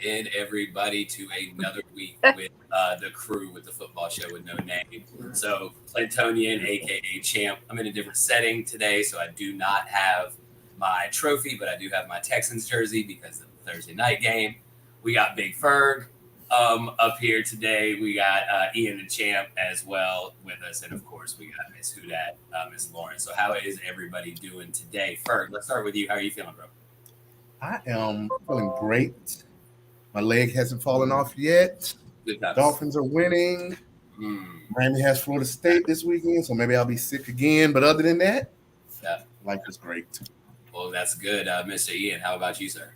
in, everybody, to another week with the crew with the football show with no name. So, Clintonian, aka Champ. I'm in a different setting today, so I do not have my trophy, but I do have my Texans jersey because of the Thursday night game. We got Big Ferg up here today. We got Ian the Champ as well with us, and of course, we got Miss Hudat, Miss Lauren. So, how is everybody doing today? Ferg, let's start with you. How are you feeling, bro? I am feeling great. My leg hasn't fallen off yet. Dolphins are winning. Miami has Florida State this weekend, so maybe I'll be sick again. But other than that, life is great. Well, that's good. Mr. Ian, how about you, sir?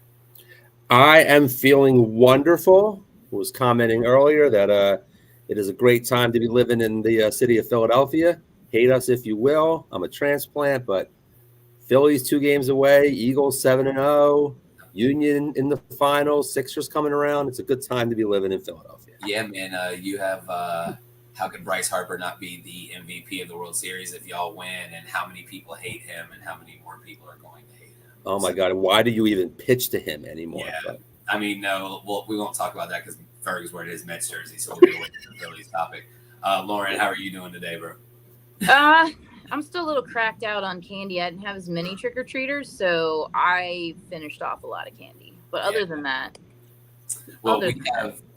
I am feeling wonderful. I was commenting earlier that it is a great time to be living in the city of Philadelphia. Hate us if you will. I'm a transplant, but Phillies 2 games away, Eagles 7-0, Union in the finals, Sixers coming around. It's a good time to be living in Philadelphia. Yeah, man. You have how could Bryce Harper not be the MVP of the World Series if y'all win? And how many people hate him, and how many more people are going to hate him? Oh my God! Why do you even pitch to him anymore? Yeah, but I mean, no. Well, we won't talk about that because Ferg is wearing his Mets jersey, so we'll go with the Phillies topic. Lauren, how are you doing today, bro? I'm still a little cracked out on candy. I didn't have as many trick-or-treaters, so I finished off a lot of candy. But other than that... Well,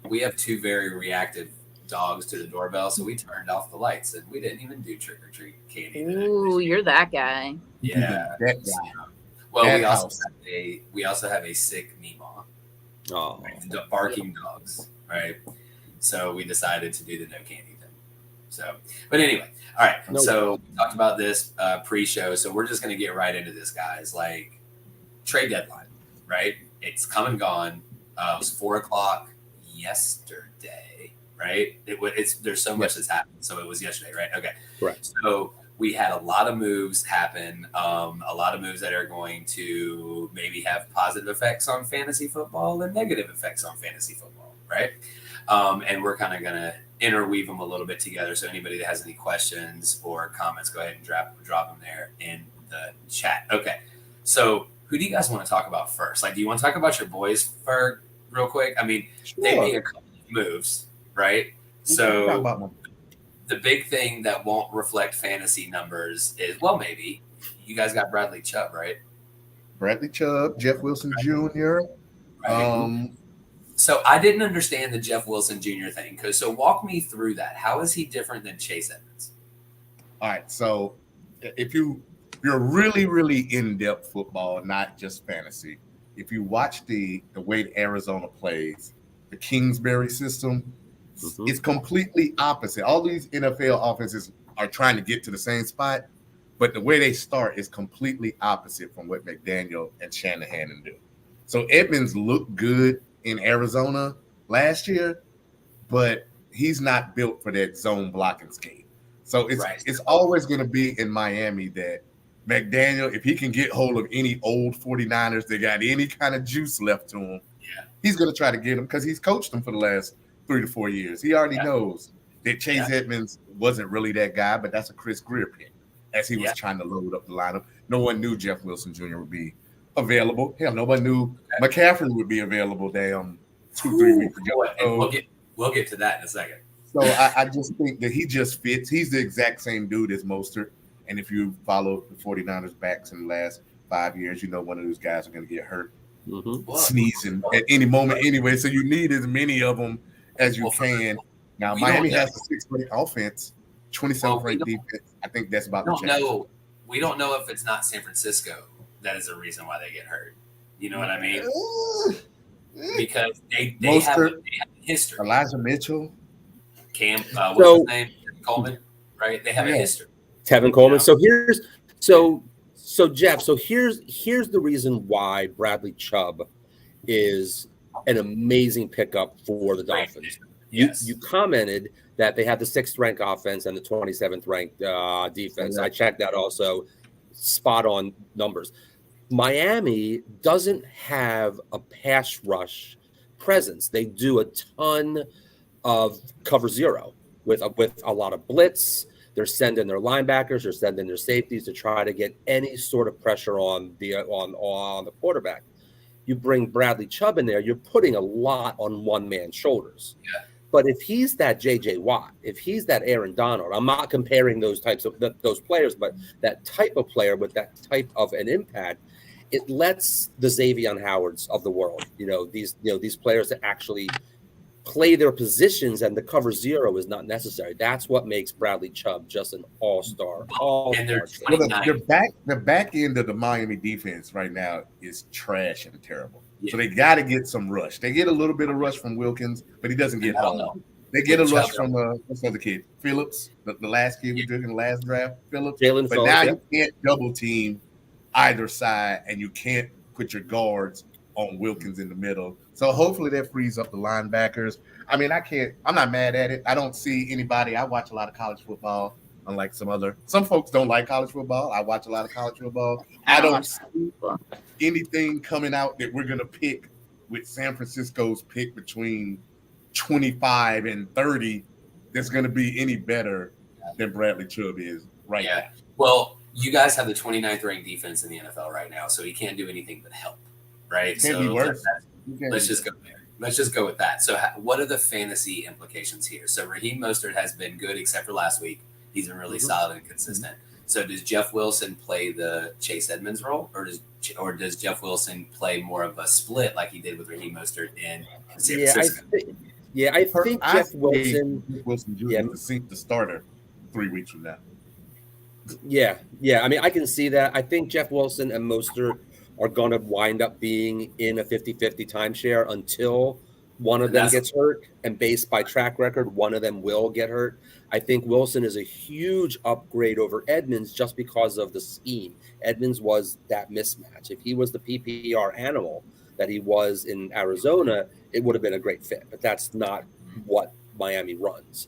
we have 2 very reactive dogs to the doorbell, so we turned off the lights, and we didn't even do trick-or-treat candy. Ooh, you're that guy. Yeah. That guy. Well, we also have a sick Meemaw. oh, Right? The barking dogs, right? So we decided to do the no candy thing. So, but anyway, all right. So we talked about this pre-show, so we're just going to get right into this, guys. Like, trade deadline, right? It's come and gone. It was 4:00 yesterday, right? There's so much that's happened. So it was yesterday, right? Okay. Right. So we had a lot of moves happen, a lot of moves that are going to maybe have positive effects on fantasy football and negative effects on fantasy football, right? And we're kind of going to interweave them a little bit together. So anybody that has any questions or comments, go ahead and drop them there in the chat. Okay. So who do you guys want to talk about first? Like, do you want to talk about your boys for real quick? I mean, they made a couple of moves, right? So the big thing that won't reflect fantasy numbers is, well, maybe you guys got Bradley Chubb, right? Bradley Chubb, Jeff Wilson Jr. Right. So I didn't understand the Jeff Wilson Jr. thing. So walk me through that. How is he different than Chase Edmonds? All right. So if you're really, really in-depth football, not just fantasy, if you watch the way Arizona plays, the Kingsbury system, it's completely opposite. All these NFL offenses are trying to get to the same spot, but the way they start is completely opposite from what McDaniel and Shanahan do. So Edmonds looked good in Arizona last year, but he's not built for that zone blocking scheme. So it's always going to be in Miami that McDaniel, if he can get hold of any old 49ers that got any kind of juice left to him, he's going to try to get them because he's coached them for the last 3 to 4 years. He already knows that Chase Edmonds wasn't really that guy, but that's a Chris Greer pick as he was trying to load up the lineup. No one knew Jeff Wilson Jr. would be available. Hell, nobody knew McCaffrey would be available 2-3 weeks ago. And we'll get to that in a second. So I just think that he just fits. He's the exact same dude as Mostert. And if you follow the 49ers backs in the last 5 years, you know one of those guys are going to get hurt, sneezing at any moment anyway. So you need as many of them as you can. Now, Miami has a 6th ranked offense, 27th ranked defense. I think that's about the change. We don't know if it's not San Francisco that is the reason why they get hurt. You know what I mean? Because they have a history. Elijah Mitchell. Cam, what's his name? Coleman, right? They have a history. Tevin Coleman. So Jeff, here's the reason why Bradley Chubb is an amazing pickup for the Dolphins. You commented that they have the 6th ranked offense and the 27th ranked defense. I checked that also. Spot on numbers. Miami doesn't have a pass rush presence. They do a ton of cover zero with a lot of blitz. They're sending their linebackers, they're sending their safeties to try to get any sort of pressure on the quarterback. you bring Bradley Chubb in there, you're putting a lot on one man's shoulders. Yeah. But if he's that J.J. Watt, if he's that Aaron Donald, I'm not comparing those types of those players, but that type of player with that type of an impact, it lets the Xavier Howards of the world, these players that actually play their positions, and the cover zero is not necessary. That's what makes Bradley Chubb just an all-star. And they're the back end of the Miami defense right now is trash and terrible. Yeah. So they got to get some rush. They get a little bit of rush from Wilkins, but he doesn't get home. They get a rush from what's the other kid? Phillips, the last kid we took in the last draft, Phillips. Jalen but Phillips, now you can't double team either side, and you can't put your guards on Wilkins in the middle. So hopefully that frees up the linebackers. I mean, I'm not mad at it. I don't see anybody. I watch a lot of college football, unlike some folks don't like college football. I watch a lot of college football. I don't see anything coming out that we're going to pick with San Francisco's pick between 25 and 30 that's going to be any better than Bradley Chubb is right now. Well, you guys have the 29th ranked defense in the NFL right now, so he can't do anything but help, right? Can't be worse. Let's just go there. Let's just go with that. So what are the fantasy implications here? So Raheem Mostert has been good except for last week. He's been really solid and consistent. So does Jeff Wilson play the Chase Edmonds role, or does Jeff Wilson play more of a split like he did with Raheem Mostert in San Francisco? I think Jeff Wilson is the starter 3 weeks from now. Yeah. I mean, I can see that. I think Jeff Wilson and Mostert are going to wind up being in a 50-50 timeshare until one of them gets hurt. And based by track record, one of them will get hurt. I think Wilson is a huge upgrade over Edmonds just because of the scheme. Edmonds was that mismatch. If he was the PPR animal that he was in Arizona, it would have been a great fit. But that's not what Miami runs.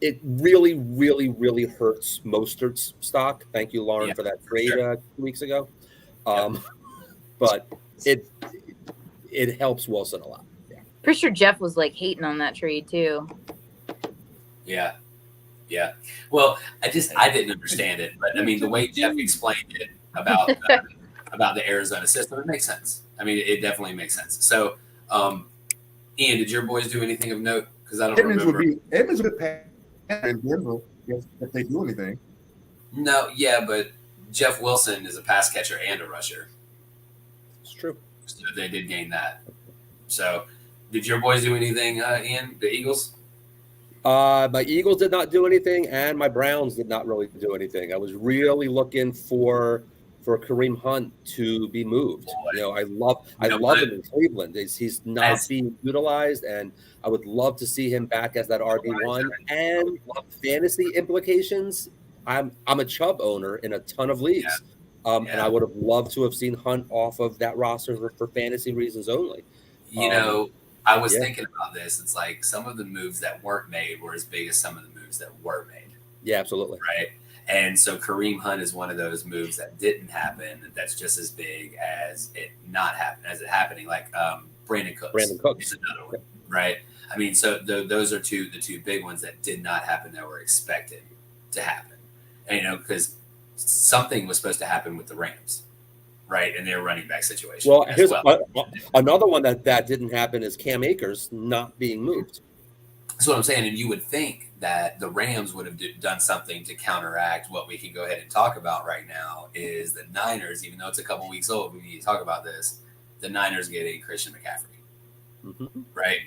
It really, really, really hurts Mostert's stock. Thank you, Lauren, for that trade 2 weeks ago. But it helps Wilson a lot. Pretty sure Jeff was like hating on that trade too. Yeah. Well, I didn't understand it, but I mean the way Jeff explained it about the Arizona system, it makes sense. I mean, it definitely makes sense. So, Ian, did your boys do anything of note? Because I don't remember. Edmonds would pass in Denver if they do anything. No, but Jeff Wilson is a pass catcher and a rusher. It's true. So they did gain that. So, did your boys do anything, Ian? The Eagles? My Eagles did not do anything, and my Browns did not really do anything. I was really looking for Kareem Hunt to be moved. I love him in Cleveland. He's not being utilized, and I would love to see him back as that RB1. And fantasy implications, I'm a Chubb owner in a ton of leagues, and I would have loved to have seen Hunt off of that roster for fantasy reasons only. I was thinking about this. It's like some of the moves that weren't made were as big as some of the moves that were made. Yeah, absolutely. Right. And so Kareem Hunt is one of those moves that didn't happen. That's just as big as it happening. Like Brandon Cooks is another one, right? I mean, so those are the two big ones that did not happen that were expected to happen. And because something was supposed to happen with the Rams, right? And their running back situation. Well, here's another one that didn't happen is Cam Akers not being moved. That's what I'm saying. And you would think that the Rams would have done something to counteract what we can go ahead and talk about right now is the Niners, even though it's a couple weeks old, we need to talk about this. The Niners getting Christian McCaffrey, right?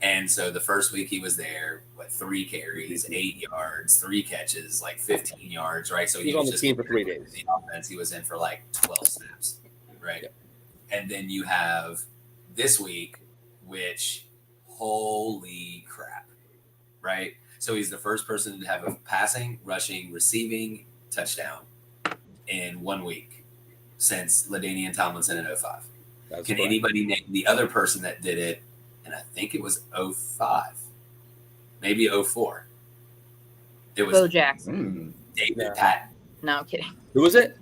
And so the first week he was there, 3 carries, 8 yards, 3 catches, 15 yards, right? So he was on the team for 3 days. The offense, he was in for 12 snaps, right? Yep. And then you have this week, which holy crap, right? So he's the first person to have a passing, rushing, receiving touchdown in 1 week since LaDainian Tomlinson in 2005. Can anybody name the other person that did it? And I think it was 2005, maybe 2004. It was Bo Jackson. David Patton. No, I'm kidding. Who was it?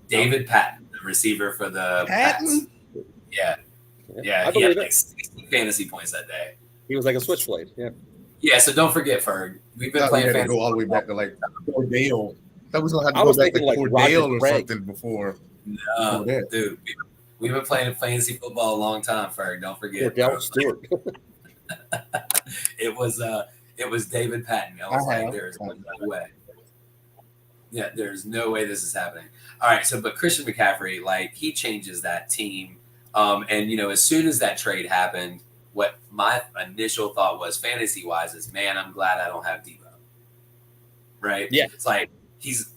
David Patton, the receiver for the Pats. Yeah. He had 60 fantasy points that day. He was like a switchblade. Yeah, so don't forget, Ferg. We've been playing fantasy. Go all the way back to Cordell. That was going to have to go back to Cordell or something before know that. Dude, we've been playing fantasy football a long time, Ferg. Don't forget. Cordell Stewart. It was David Patton. I was like, there's no way. Yeah, there's no way this is happening. All right, but Christian McCaffrey, like, he changes that team. And as soon as that trade happened, what my initial thought was, fantasy wise, is, man, I'm glad I don't have Debo. Right? Yeah. It's like he's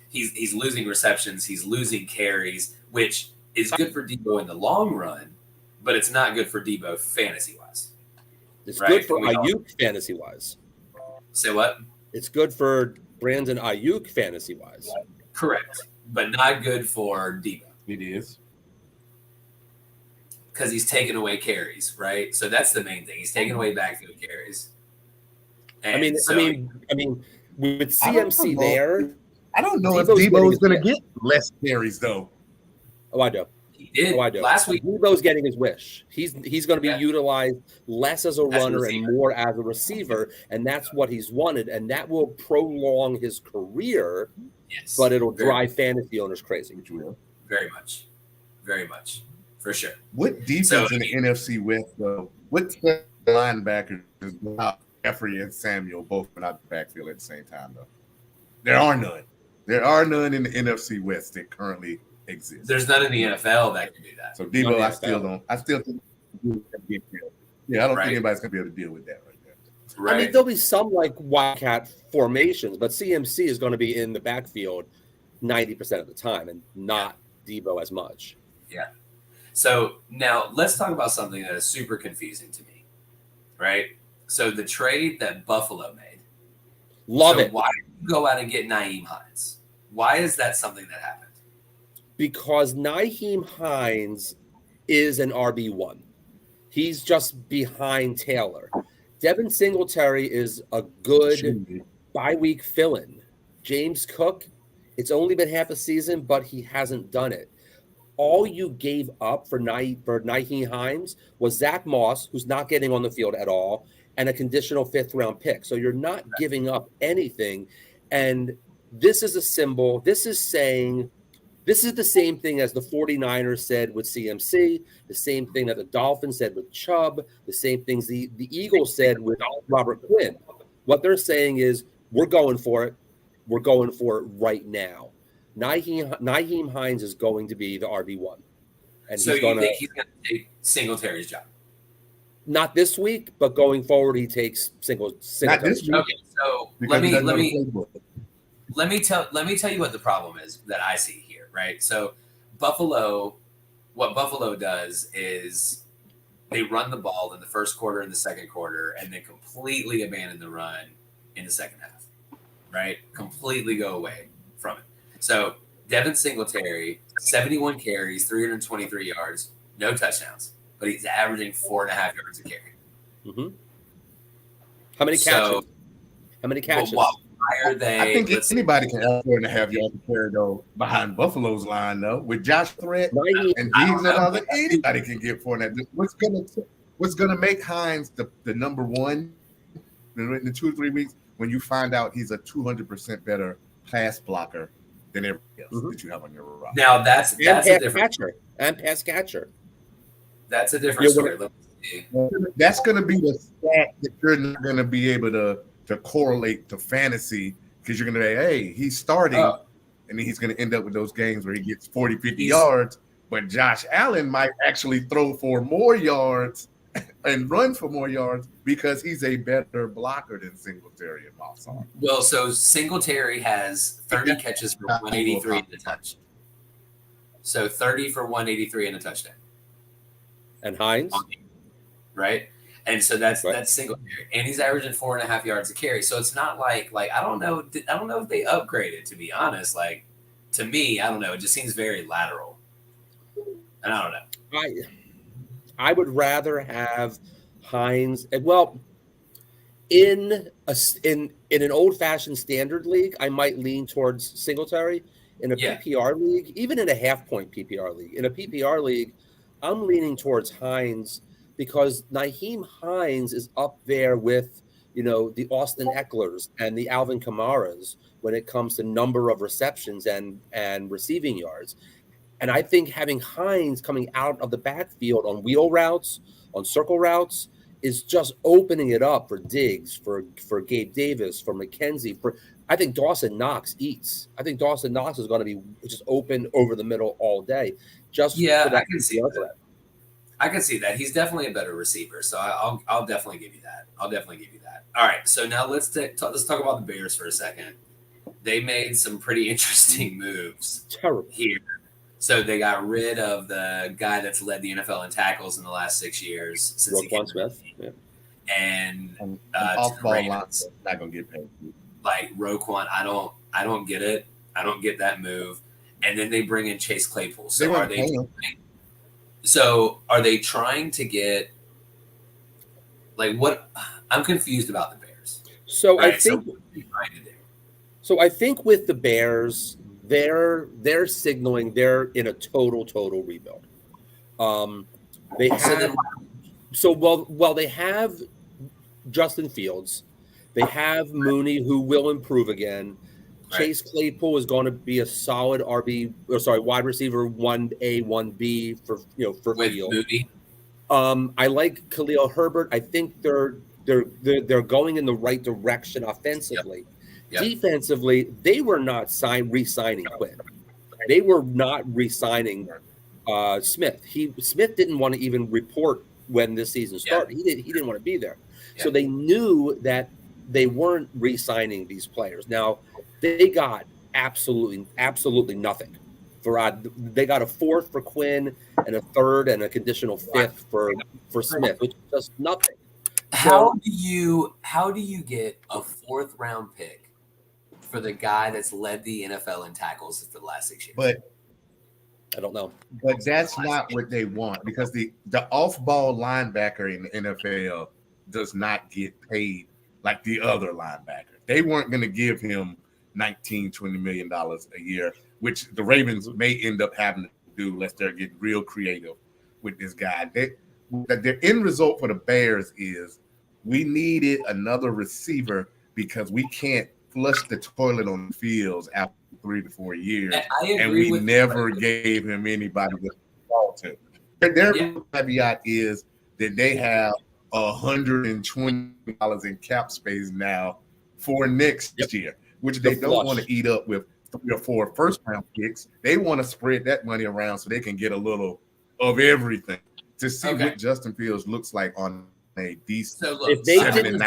losing receptions, he's losing carries, which is good for Debo in the long run, but it's not good for Debo fantasy wise. It's good for Ayuk fantasy wise. Say what? It's good for Brandon Ayuk fantasy wise. Correct, but not good for Debo. It is. Because he's taking away carries, right? So that's the main thing. He's taking away backfield carries. And I mean, with CMC there, I don't know if Debo's going to get less carries though. Oh, I do. He did last week. Debo's getting his wish. He's going to be utilized less as a runner and more as a receiver, and that's what he's wanted, and that will prolong his career. Yes, but it'll drive fantasy owners crazy. Which will. Very much. For sure. What defense in the NFC West, though? What linebackers without Jeffrey and Samuel both went out the backfield at the same time, though? There are none. There are none in the NFC West that currently exist. There's none in the NFL that can do that. So Debo, I still think. Yeah, I don't think anybody's gonna be able to deal with that right there. Right. I mean, there'll be some like wildcat formations, but CMC is going to be in the backfield 90% of the time, and not Debo as much. Yeah. So now let's talk about something that is super confusing to me, right? So the trade that Buffalo made. Love it. Why did you go out and get Nyheim Hines? Why is that something that happened? Because Nyheim Hines is an RB1. He's just behind Taylor. Devin Singletary is a good bye-week fill-in. James Cook, it's only been half a season, but he hasn't done it. All you gave up for Nyheim Hines was Zach Moss, who's not getting on the field at all, and a conditional fifth-round pick. So you're not giving up anything. And this is a symbol. This is saying this is the same thing as the 49ers said with CMC, the same thing that the Dolphins said with Chubb, the same things the Eagles said with Robert Quinn. What they're saying is, we're going for it. We're going for it right now. Nyheim Hines is going to be the RB1. And so you think he's going to take Singletary's job? Not this week, but going forward, he takes Singletary's job. Okay, so let me tell you what the problem is that I see here, right? So what Buffalo does is they run the ball in the first quarter and the second quarter, and they completely abandon the run in the second half, right? Completely go away from it. So Devin Singletary, 71 carries, 323 yards, no touchdowns, but he's averaging 4.5 yards a carry. Mm-hmm. How many catches? Why are they? I think anybody can have 4.5 yards a carry though behind Buffalo's line though. With Josh Threat and Diggs and all that, anybody can get 4.5. What's gonna make Hines the number one in the 2 or 3 weeks when you find out he's a 200% better pass blocker than everybody else that you have on your roster. Now that's a different pass catcher. That's a different story. That's going to be the stat that you're not going to be able to correlate to fantasy, because you're going to say, hey, he's starting, and then he's going to end up with those games where he gets 40, 50 yards, but Josh Allen might actually throw for more yards and run for more yards because he's a better blocker than Singletary and Moss are. Well, so Singletary has 30 catches for 183 and a touch. So 30 for 183 and a touchdown. And Hines? Right? And so that's Singletary. And he's averaging 4.5 yards a carry. So it's not like I don't know if they upgraded, to be honest. Like, to me, I don't know. It just seems very lateral. And I don't know. I would rather have Hines. Well, in an old-fashioned standard league, I might lean towards Singletary. In a PPR league, even in a half-point PPR league, in a PPR league, I'm leaning towards Hines because Nyheim Hines is up there with, the Austin Ecklers and the Alvin Kamaras when it comes to number of receptions and receiving yards. And I think having Hines coming out of the backfield on wheel routes, on circle routes, is just opening it up for Diggs, for Gabe Davis, for McKenzie. I think Dawson Knox eats. I think Dawson Knox is going to be just open over the middle all day. Just for that. I can see that. I can see that. He's definitely a better receiver, so I'll definitely give you that. I'll definitely give you that. All right, so now let's talk about the Bears for a second. They made some pretty interesting moves. Terrible here. So they got rid of the guy that's led the NFL in tackles in the last 6 years since Roquan Smith, and off-ball line not gonna get paid. Like Roquan, I don't get it. I don't get that move. And then they bring in Chase Claypool. So are they trying to get like what? I'm confused about the Bears. So I think with the Bears, they're signaling they're in a total rebuild. They have they have Justin Fields, they have Mooney, who will improve again. Right. Chase Claypool is going to be a solid wide receiver 1A, 1B for Field. Mooney. I like Khalil Herbert. I think they're going in the right direction offensively. Yep. Defensively, they were not re-signing Quinn. They were not re-signing Smith. Smith didn't want to even report when this season started. He didn't want to be there. Yeah. So they knew that they weren't re-signing these players. Now they got absolutely nothing. They got a fourth for Quinn and a third and a conditional fifth for Smith, which is just nothing. How do you get a 4th round pick for the guy that's led the NFL in tackles for the last 6 years? But I don't know. But that's not what they want, because the off-ball linebacker in the NFL does not get paid like the other linebacker. They weren't going to give him $19-20 million a year, which the Ravens may end up having to do unless they're getting real creative with this guy. The end result for the Bears is we needed another receiver because we can't flush the toilet on the fields after 3 to 4 years, and we never gave him anybody to fall to. Their caveat is that they have $120 in cap space now for next year, which they don't want to eat up with 3 or 4 first-round picks. They want to spread that money around so they can get a little of everything to see what Justin Fields looks like on a decent. So look, if they didn't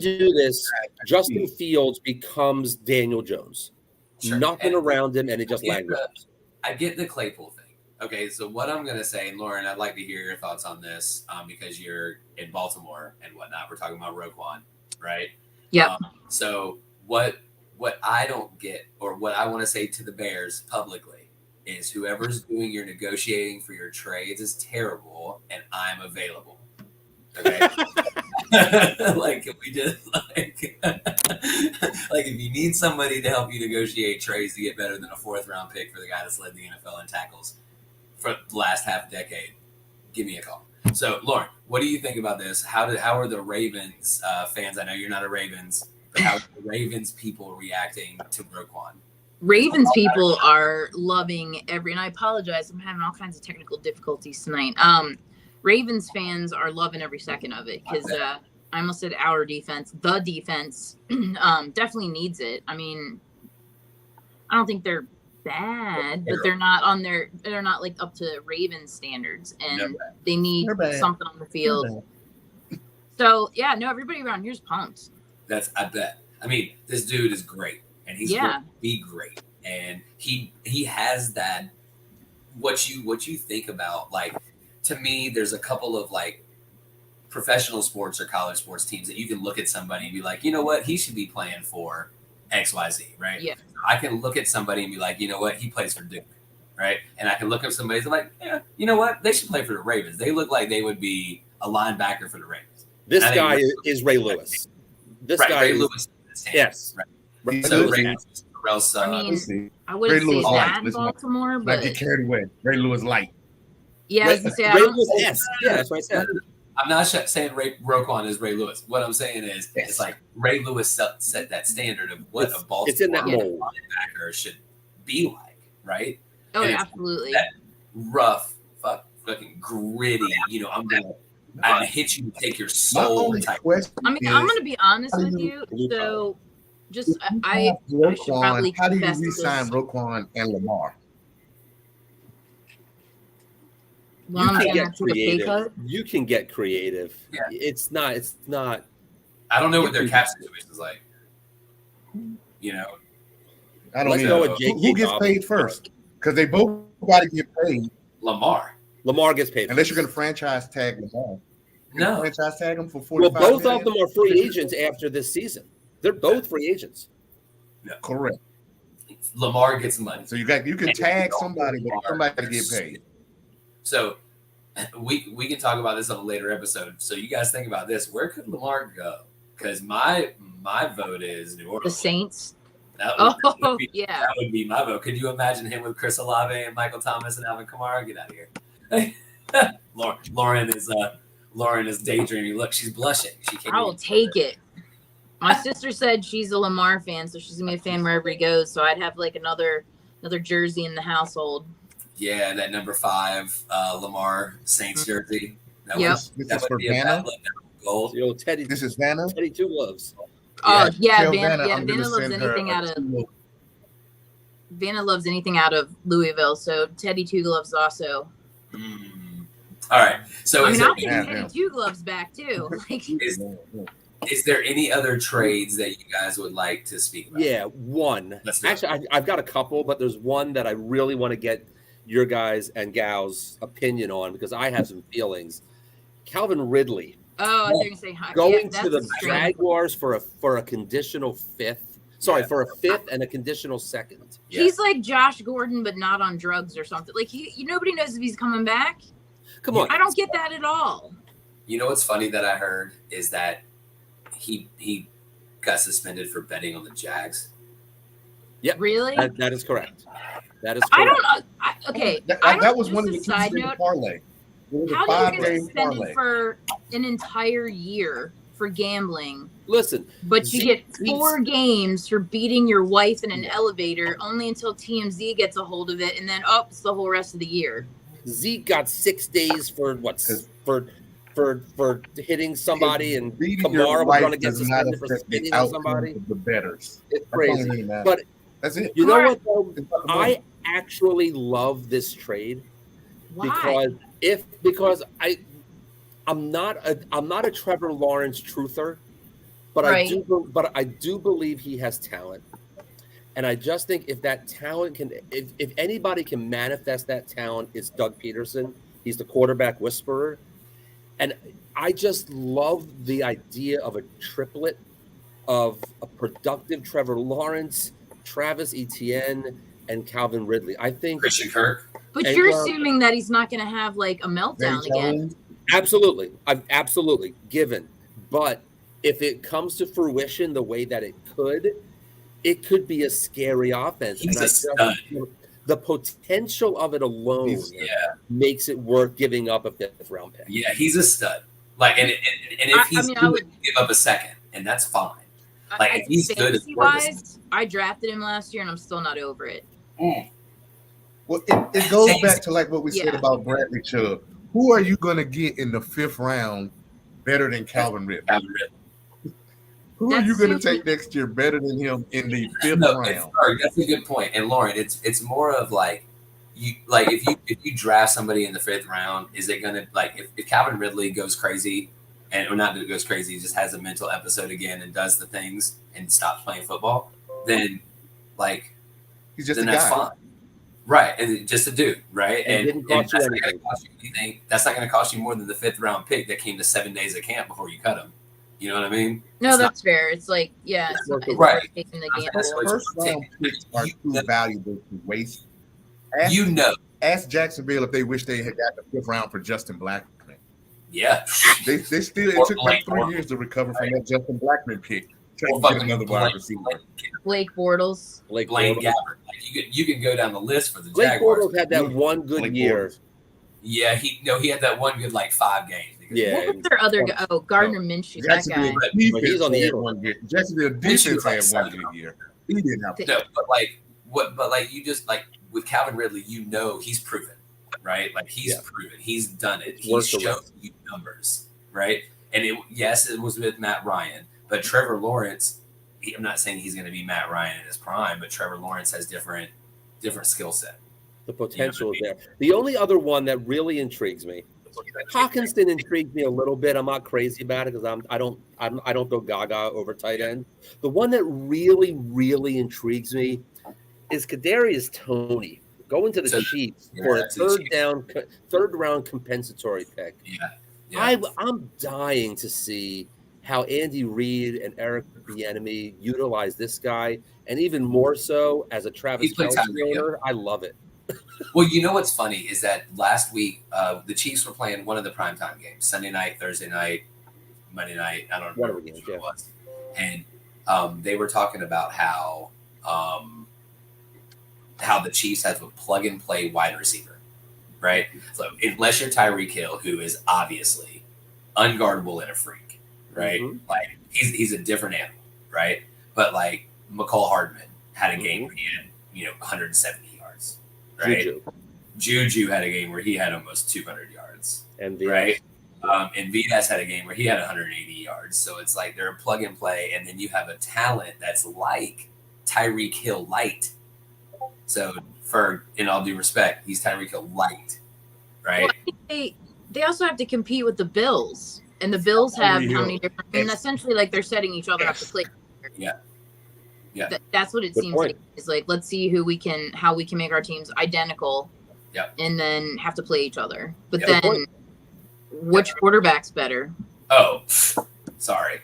do this, Justin Fields becomes Daniel Jones. Sure. Nothing around him, and it just lands. I get the Claypool thing. Okay, so what I'm going to say, and Lauren, I'd like to hear your thoughts on this because you're in Baltimore and whatnot. We're talking about Roquan, right? Yeah. So what I don't get, or what I want to say to the Bears publicly, is whoever's doing your negotiating for your trades is terrible, and I'm available. Okay. Like if we just like if you need somebody to help you negotiate trades to get better than a 4th round pick for the guy that's led the NFL in tackles for the last half decade, give me a call. So Lauren, what do you think about this? How are the Ravens fans? I know you're not a Ravens, but how are the Ravens people reacting to Roquan? Ravens people are loving and I apologize, I'm having all kinds of technical difficulties tonight. Ravens fans are loving every second of it because I almost said our defense. The defense definitely needs it. I mean, I don't think they're bad, but they're not like up to Ravens standards, and they need something on the field. So everybody around here's pumped. I bet. I mean, this dude is great, and he's going to be great, and he has that. What you think about, like, to me, there's a couple of like professional sports or college sports teams that you can look at somebody and be like, you know what, he should be playing for XYZ, right? Yeah. I can look at somebody and be like, you know what, he plays for Duke, right? And I can look at somebody and be like, yeah, you know what, they should play for the Ravens. They look like they would be a linebacker for the Ravens. This guy is Ray Lewis. This guy Ray Lewis. Yes. Right. So Ray Lewis. I mean, I wouldn't say that in Baltimore, but not get carried away. Ray Lewis light. Yeah, Ray Lewis. Yes, that's what I said. I'm not saying Roquan is Ray Lewis. What I'm saying is, it's like Ray Lewis set that standard of what a Baltimore linebacker should be like, right? Oh, And it's absolutely. that rough, fucking gritty. I'm gonna hit you to take your My soul only type. question I mean, is, I'm gonna be honest how do with you- you. So, just if you I have should probably Roquan, how do you confess re-sign this. Roquan and Lamar? One You of them's can gonna have get to take a pay creative. cut. You can get creative. Yeah. It's not. I don't know You what their can- cap situation is like. I don't Let's either. go with Who J.K. gets Dobbins. paid first? Because they both got to get paid Lamar. Lamar gets paid. unless you're going to franchise tag Lamar. No. Franchise tag him for Well, 45 both million? of them are free agents after this season. They're both free agents. Correct. Lamar gets money. So you can tag somebody, but somebody to get paid. So we can talk about this on a later episode. So you guys think about this. Where could Lamar go? Because my vote is New The Orleans. Saints. That Yeah. That would be my vote. Could you imagine him with Chris Olave and Michael Thomas and Alvin Kamara? Get out of here. Lauren is daydreaming. Look, she's blushing. She can't. I will take it. My sister said she's a Lamar fan, so she's gonna be a fan wherever he goes. So I'd have like another jersey in the household. Yeah, that number 5 Lamar Saints jersey. That Yep. This that is would for be a bad Vanna. look. That would be gold. You know, Teddy. This is Vanna. Teddy Two Gloves. Oh yeah, Tell Vanna I'm gonna loves send her anything a out of kilo. Vanna loves anything out of Louisville. So Teddy Two Gloves also. All right. So I mean, I'll take Yeah, Teddy yeah. Two Gloves back too. Like, is there any other trades that you guys would like to speak about? Yeah, one. Let's do it. Actually, I've got a couple, but there's one that I really want to get your guys and gals' opinion on because I have some feelings. Calvin Ridley oh, I was going to say going yeah, to the that's strange. Jaguars for a conditional fifth. Sorry, for a fifth and a conditional second. Yeah. He's like Josh Gordon, but not on drugs or something. Like nobody knows if he's coming back. Come on. I don't get that at all. You know what's funny that I heard is that he got suspended for betting on the Jags. Really? That is correct. That is correct. I don't know. Okay. That was one of the just a side two-day note. parlay. It was a How do you 5-day get suspended parlay. for an entire year for gambling, Listen, but you Zeke- get 4 games for beating your wife in an elevator only until TMZ gets a hold of it, and then it's the whole rest of the year. Zeke got 6 days for what? For hitting somebody, and Beating your Kamara was wife going to get does not suspended for affect the spitting on outcome somebody. of the bettors. It's That's all crazy. that matters. But That's it. you know Kamara- what, though? It's about the money. I actually love this trade Why? because I'm not a Trevor Lawrence truther, but Right. I do believe he has talent. And I just think if that talent if anybody can manifest that talent, it's Doug Peterson. He's the quarterback whisperer. And I just love the idea of a triplet of a productive Trevor Lawrence, Travis Etienne, and Calvin Ridley. I think Christian Kirk. But And, you're assuming that he's not going to have like a Zay meltdown again. Jones, absolutely, I'm absolutely given. But if it comes to fruition the way that it could be a scary offense. He's And a stud. the potential of it alone makes it worth giving up a 5th round pick. Yeah, he's a stud. Like, and if he's I good, would give up a second, and that's fine. Like, if he's good, it's fantasy worth wise, I drafted him last year, and I'm still not over it. Well, it goes back to like what we said Yeah. about Bradley Chubb. Who are you going to get in the 5th round better than Calvin Ridley? Calvin Ridley. Who are you going to That's take next year better than him in the 5th No, round? sorry, that's a good point. And Lauren, it's more of like if you draft somebody in the 5th round, is it gonna if Calvin Ridley goes crazy or not goes crazy, he just has a mental episode again and does the things and stops playing football, then He's just then a that's guy. fine. Right. And just a dude, right? And didn't cost you that's not anything. gonna cost you anything. That's not gonna cost you more than the 5th round pick that came to 7 days of camp before you cut him. You know what I mean? No, It's that's fair. It's like, yeah, it's not Right. worth taking the That's gamble. what- First round picks are too valuable to waste. Ask Jacksonville if they wish they had got the 5th round for Justin Blackman. Yeah. They still it took like 3 years to recover from that Justin Blackman pick. Or Trying to get another wide receiver. Blake Bortles. Blake Blaine Bortles. Gabbert. You can go down the list for the Blake Jaguars. Bortles had that one good Blake year. Bortles. Yeah, he had that one good 5 games. Yeah. What was their other guy? Oh, Gardner Minshew, that guy. Jacksonville But defense he's on the had Eagles. one good. Jacksonville Minshew defense was had like one good year. He didn't have. No, but you just with Calvin Ridley, he's proven, right? Like he's proven, he's done it. He's shown you numbers, right? And it was with Matt Ryan, but Trevor Lawrence. I'm not saying he's going to be Matt Ryan in his prime, but Trevor Lawrence has different skill set. The potential is there. The only other one that really intrigues me, Hawkinson intrigues me a little bit. I'm not crazy about it because I don't go gaga over tight end. The one that really, really intrigues me is Kadarius Toney going to the Chiefs for a third round compensatory pick. I'm dying to see how Andy Reid and Eric Bieniemy utilize this guy, and even more so as a Travis Kelce owner. I love it. Well, you know what's funny is that last week the Chiefs were playing one of the primetime games, Sunday night, Thursday night, Monday night. I don't remember which one it was. And they were talking about how the Chiefs have a plug-and-play wide receiver, right? So unless you're Tyreek Hill, who is obviously unguardable and a freak, right? Mm-hmm. Like he's a different animal, right? But like McCall Hardman had a game where he had 170 yards, right? Juju had a game where he had almost 200 yards, right? And Vitas had a game where he had 180 yards. So it's like they're a plug and play, and then you have a talent that's like Tyreek Hill light. So in all due respect, he's Tyreek Hill light, right? Well, they also have to compete with the Bills, and the Bills have how many different? And essentially, like they're setting each other up to play. Yeah. That's what it seems like. It's like let's see how we can make our teams identical. Yeah. And then have to play each other. But then, which quarterback's better? Oh, sorry.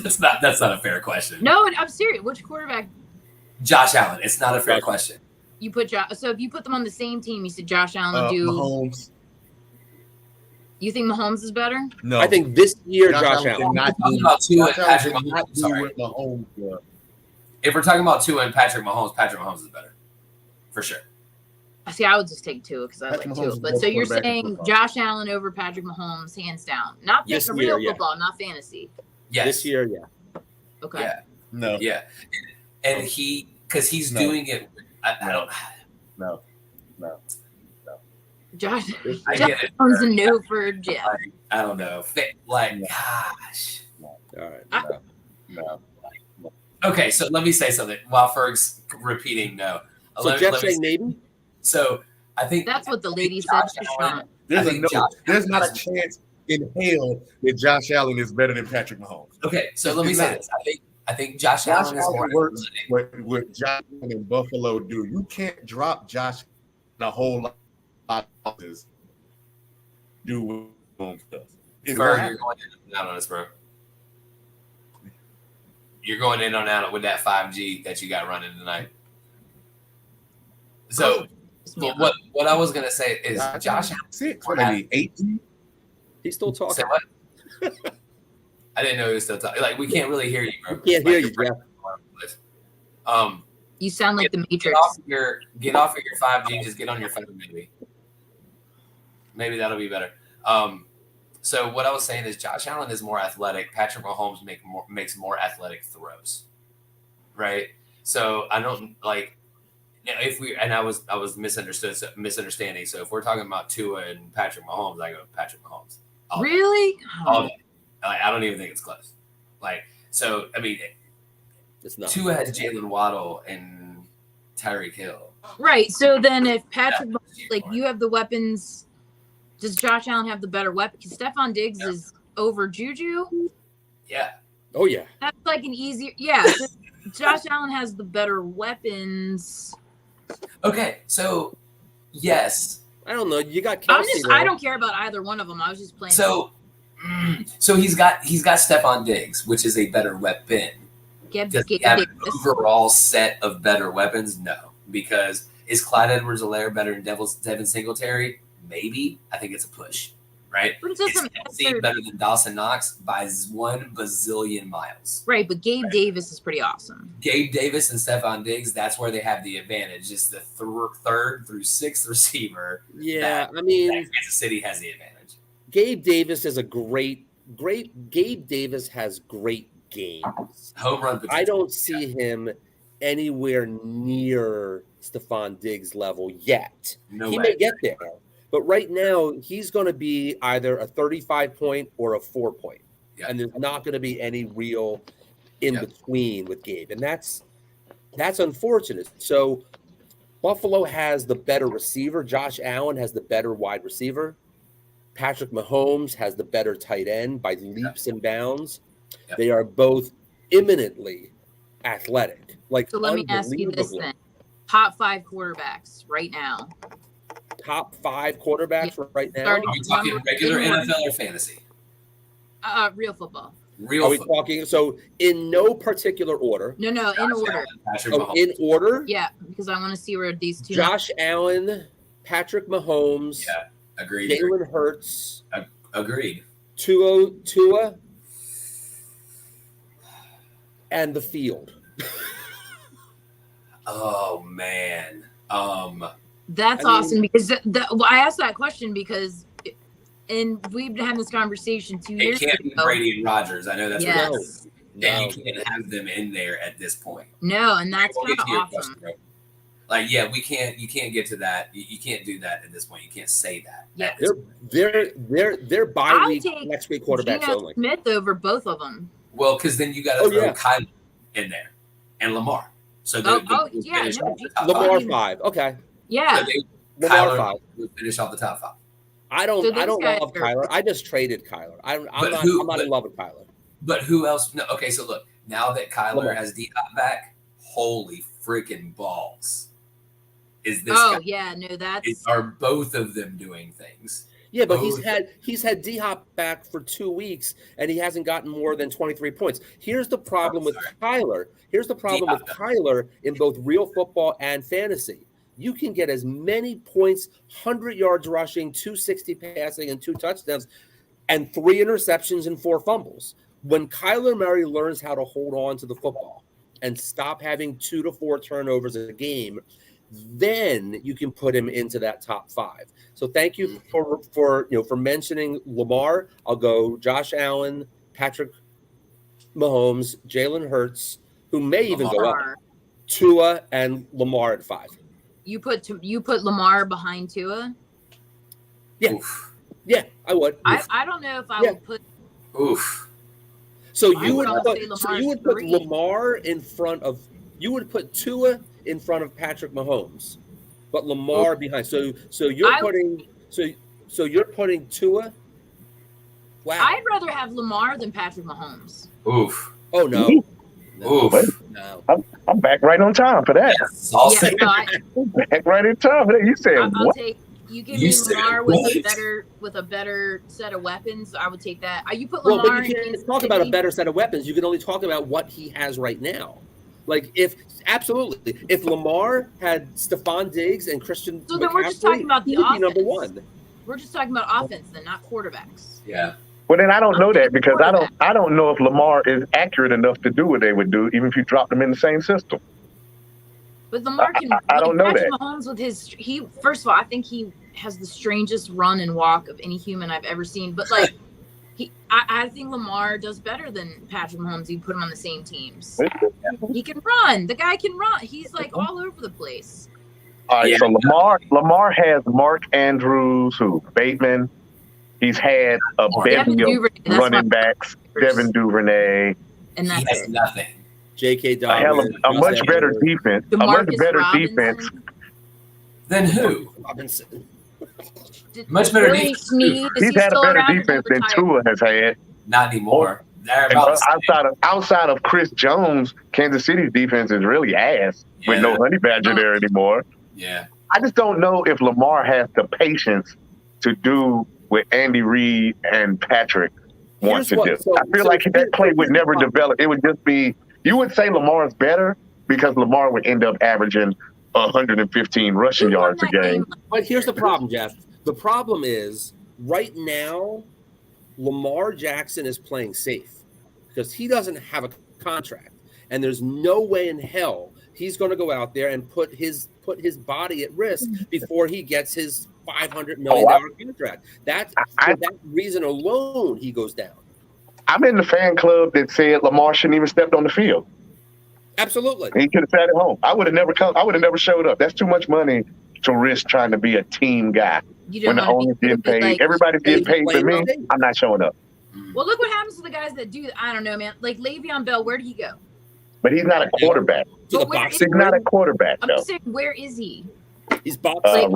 that's not a fair question. No, I'm serious. Which quarterback? Josh Allen. It's not a fair question. You put so if you put them on the same team, you said Josh Allen will do Mahomes. You think Mahomes is better? No, I think this year Josh Allen. Not about Tua and Patrick Mahomes. Sorry. If we're talking about Tua and Patrick Mahomes is better, for sure. See, I would just take Tua because I like Tua. But so you're saying Josh Allen over Patrick Mahomes, hands down. Not this real football, not fantasy. Yes. This year, yeah. Okay. Yeah. No. Yeah. And because he's doing it. I don't. No. Josh Allen's a no for Jim. I don't know. Gosh. All right. No. Okay, so let me say something while Ferg's repeating no. So Jeff saying maybe? So I think that's what the lady said to Sean. There's not a chance in hell that Josh Allen is better than Patrick Mahomes. Okay, so let me say this. I think Josh Allen is more works what Josh Allen in Buffalo do. You can't drop Josh a whole lot of offenses. Do what Mahomes does. Ferg, you're going in and out on this, bro. You're going in and out with that 5G that you got running tonight. So, what I was gonna say is Josh Allen 6, what I mean, 18. He's still talking. So what? I didn't know he was still talking. Like we can't really hear you, bro. We can't hear you, Jeff. You sound like the Matrix. Get off of your 5G. Just get on your phone, maybe. Maybe that'll be better. So what I was saying is Josh Allen is more athletic. Patrick Mahomes makes more athletic throws, right? So I don't like I was misunderstanding. So if we're talking about Tua and Patrick Mahomes, I go Patrick Mahomes. Really? All day. Like, I don't even think it's close. Like so, I mean, it's not. Tua has Jalen Waddle and Tyreek Hill. Right. So then if Patrick, you have the weapons. Does Josh Allen have the better weapon? Because Stephon Diggs is over Juju. Yeah. Oh, yeah. That's like an easier. Yeah. So Josh Allen has the better weapons. Okay. So, yes. I don't know. You got Kelce. I don't care about either one of them. I was just playing. So he's got Stephon Diggs, which is a better weapon. Does he have an overall set of better weapons? No. Because is Clyde Edwards-Helaire better than Devin Singletary? Maybe. I think it's a push, right? But it doesn't matter. Better than Dawson Knox by 1 bazillion miles. Right, but Gabe Davis is pretty awesome. Gabe Davis and Stephon Diggs, that's where they have the advantage. It's the third through 6th receiver. Yeah, I mean, Kansas City has the advantage. Gabe Davis is a great. Gabe Davis has great games. Home run potential. I don't see him anywhere near Stephon Diggs level yet. No he way. may get there, but right now he's going to be either a 35 point or a 4 point. Yeah. And there's not going to be any real in between with Gabe. And that's unfortunate. So Buffalo has the better receiver. Josh Allen has the better wide receiver. Patrick Mahomes has the better tight end by leaps and bounds. Yep. They are both imminently athletic. Like, so let me ask you this then. Top 5 quarterbacks right now. Top 5 quarterbacks right now? Are we talking regular NFL or fantasy? Real football. Are we talking so in no particular order? No, in order. In order? Yeah, because I want to see where these two. Josh Allen, Patrick Mahomes. Yeah, agreed. Jalen Hurts. Agreed. Tua, and the field. Oh man. That's awesome because I asked that question because. And we've had this conversation 2 years ago. It can't be Brady and Rodgers. I know that's yes. what you can't have them in there at this point. No, and that's kind of awesome. Like, yeah, we can't. You can't get to that. You can't do that at this point. You can't say that. Yeah, they're bye week next week quarterbacks Geno only. Smith over both of them. Well, because then you got to throw Kyler in there and Lamar. So Lamar 5. Okay. Yeah. So Lamar 5 will finish off the top 5. I don't love Kyler. I just traded Kyler. I'm not in love with Kyler. But who else? No, okay, so look, now that Kyler has D-Hop back, holy freaking balls. Is this are both of them doing things? Yeah, but he's had D-Hop back for 2 weeks and he hasn't gotten more than 23 points. Here's the problem with Kyler. Here's the problem with Kyler in both real football and fantasy. You can get as many points, 100 yards rushing, 260 passing, and 2 touchdowns, and 3 interceptions and 4 fumbles. When Kyler Murray learns how to hold on to the football and stop having 2 to 4 turnovers a game, then you can put him into that top 5. So thank you for mentioning Lamar. I'll go Josh Allen, Patrick Mahomes, Jalen Hurts, who may even go up, Tua, and Lamar at 5. You put Lamar behind Tua? Yeah. Oof. Yeah, I would. I don't know if I would put. Oof. So you would put Lamar in front of. You would put Tua in front of Patrick Mahomes, but Lamar behind. So you're putting Tua. Wow. I'd rather have Lamar than Patrick Mahomes. Oof. Oh no. Oof. No. I'm back right on time for that. Back right in time for that. You said what? You give me Lamar with a better set of weapons. I would take that. You put Lamar. Well, but you can't talk about a better set of weapons. You can only talk about what he has right now. Like if Lamar had Stephon Diggs and Christian, so then we're just talking about the offense. Number 1. We're just talking about offense, then, not quarterbacks. Yeah. Well, then I don't know that because I don't know if Lamar is accurate enough to do what they would do, even if you drop them in the same system. But Lamar can. I don't know Patrick that. Mahomes with first of all, I think he has the strangest run and walk of any human I've ever seen. But I think Lamar does better than Patrick Mahomes. You put him on the same teams. He can run. The guy can run. He's like all over the place. All right, so Lamar has Mark Andrews, Bateman. He's had a bevy of running backs, Devin Duvernay. And he has nothing. J.K. Dobbins. A much better defense. A much better defense. Than who? Robinson. Much better defense. He's had a better defense than Tua has had. Not anymore. Outside of Chris Jones, Kansas City's defense is really ass with no Honey Badger there anymore. Yeah. I just don't know if Lamar has the patience to do what Andy Reid and Patrick want to do. I feel like that play would never develop. It would just be, you would say Lamar's better because Lamar would end up averaging 115 rushing yards a game. But here's the problem, Jeff. The problem is right now, Lamar Jackson is playing safe because he doesn't have a contract. And there's no way in hell he's going to go out there and put his body at risk before he gets his $500 million contract. For that reason alone, he goes down. I'm in the fan club that said Lamar shouldn't even step on the field. Absolutely. He could have sat at home. I would have never come. I would have never showed up. That's too much money to risk trying to be a team guy. When the owner's getting paid, like, everybody's getting paid for me. I'm not showing up. Well, look what happens to the guys that do. I don't know, man. Like Le'Veon Bell, where did he go? But he's not a quarterback. To the box. He's not a quarterback. I'm just saying, where is he? He's boxing.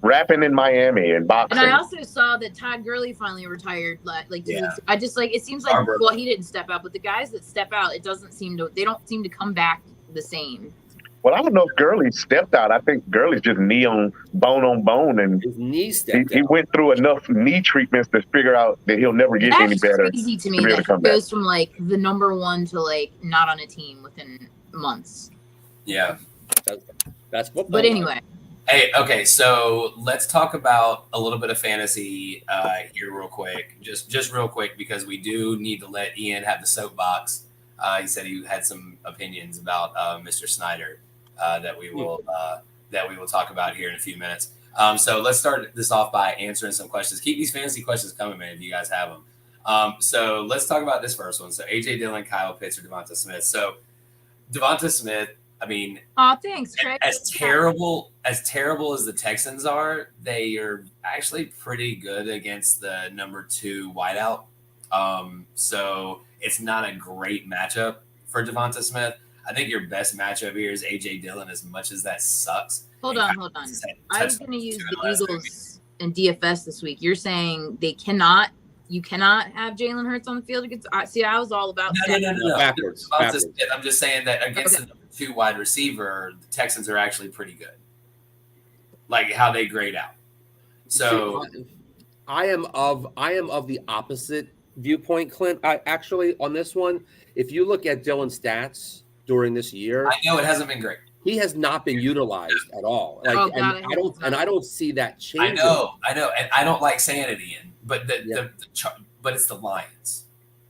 Rapping in Miami and boxing. And I also saw that Todd Gurley finally retired. Like 2 weeks. I just like it seems like well, he didn't step out, but the guys that step out, it doesn't seem to. They don't seem to come back the same. Well, I don't know if Gurley stepped out. I think Gurley's just knee on bone, and his knee stepped he went through enough knee treatments to figure out that he'll never get any better. That's crazy to me that he goes from like the number one to like not on a team within months. Yeah, that's football. But anyway. Hey, okay, so let's talk about a little bit of fantasy here real quick. Just real quick, because we do need to let Ian have the soapbox. He said he had some opinions about Mr. Snyder that we will talk about here in a few minutes. So let's start this off by answering some questions. Keep these fantasy questions coming, man, if you guys have them. So let's talk about this first one. So A.J. Dillon, Kyle Pitts, or Devonta Smith. So Devonta Smith, I mean, thanks, Craig. As terrible as the Texans are, they are actually pretty good against the number 2 wideout. So it's not a great matchup for Devonta Smith. I think your best matchup here is A.J. Dillon, as much as that sucks. Hold on. I was going to use the Eagles in DFS this week. You're saying you cannot have Jalen Hurts on the field against. See, I was all about no. Backwards. I'm just saying that against the number 2 wide receiver, the Texans are actually pretty good. Like how they grade out. So I am of the opposite viewpoint, Clint. I actually on this one, if you look at Dillon's stats during this year, I know it hasn't been great. He has not been utilized at all. Like, I don't see that changing. I know, and I don't like saying it, Ian, but but it's the Lions,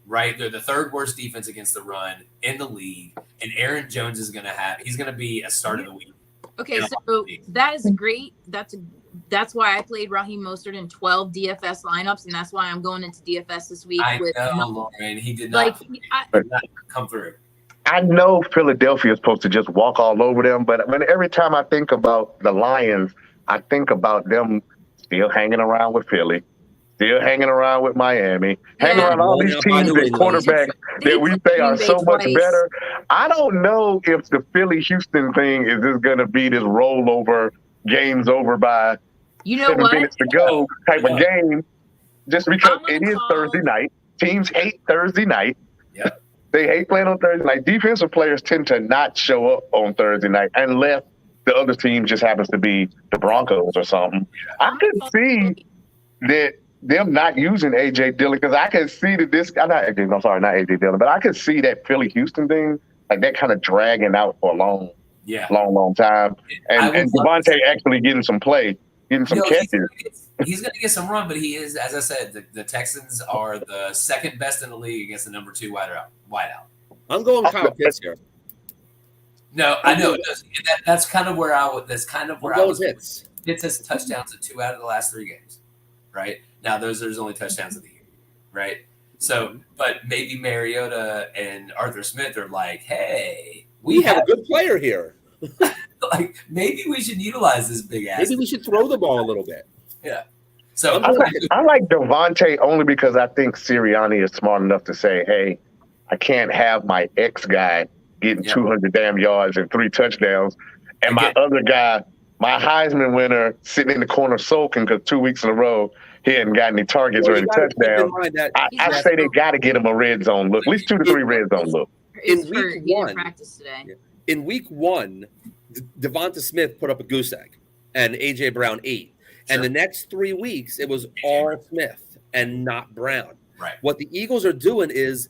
right? They're the 3rd worst defense against the run in the league, and Aaron Jones he's going to be a start of the week. Okay, so that is great. That's why I played Raheem Mostert in 12 DFS lineups, and that's why I'm going into DFS this week. I know, Lauren. He did not come through. I know Philadelphia is supposed to just walk all over them, but every time I think about the Lions, I think about them still hanging around with Philly, still hanging around with Miami, hanging around all these teams and quarterbacks that we say are so much better. I don't know if the Philly-Houston thing is just going to be this rollover, games over by 7 minutes to go type of game, just because it is Thursday night. Teams hate Thursday night. Yeah. They hate playing on Thursday night. Defensive players tend to not show up on Thursday night unless the other team just happens to be the Broncos or something. I could see that them not using A.J. Dillon because I could see that not A.J. Dillon, but I could see that Philly-Houston thing, like that kind of dragging out for a long time. And Devontae actually getting some play, getting some catches. He's going to get some run, but he is, as I said, the Texans are the 2nd best in the league against the number 2 wideout. I'm going Kyle Pitts here. No, I know. That's kind of where I was. Pitts. Pitts has touchdowns in 2 out of the last 3 games, right? Now, there's only touchdowns of the year, right? So, but maybe Mariota and Arthur Smith are like, hey, we have a good player here. Like, maybe we should utilize this big ass. Maybe we should throw the ball a little bit. Yeah. So I like Devontae only because I think Sirianni is smart enough to say, hey, I can't have my ex guy getting 200 damn yards and 3 touchdowns, and my other guy, my Heisman winner, sitting in the corner sulking because 2 weeks in a row he hadn't got any targets or any touchdowns. I say they got to get him a red zone look, at least 2 to 3 red zone look. In week one, Devonta Smith put up a goose egg, and A.J. Brown 8. And the next 3 weeks, it was all Smith and not Brown. Right. What the Eagles are doing is,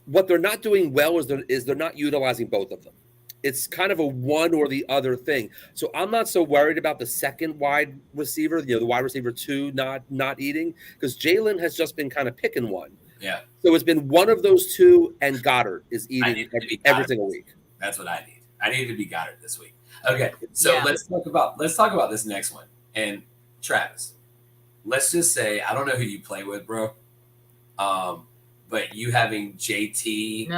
what they're not doing well is they're not utilizing both of them. It's kind of a one or the other thing. So I'm not so worried about the second wide receiver, the wide receiver 2 not eating, because Jalen has just been kind of picking one. Yeah. So it's been one of those 2, and Goddard is eating every single week. That's what I need. I need to be Goddard this week. Okay, so let's talk about this next one. And Travis, let's just say I don't know who you play with, bro. But you having JT,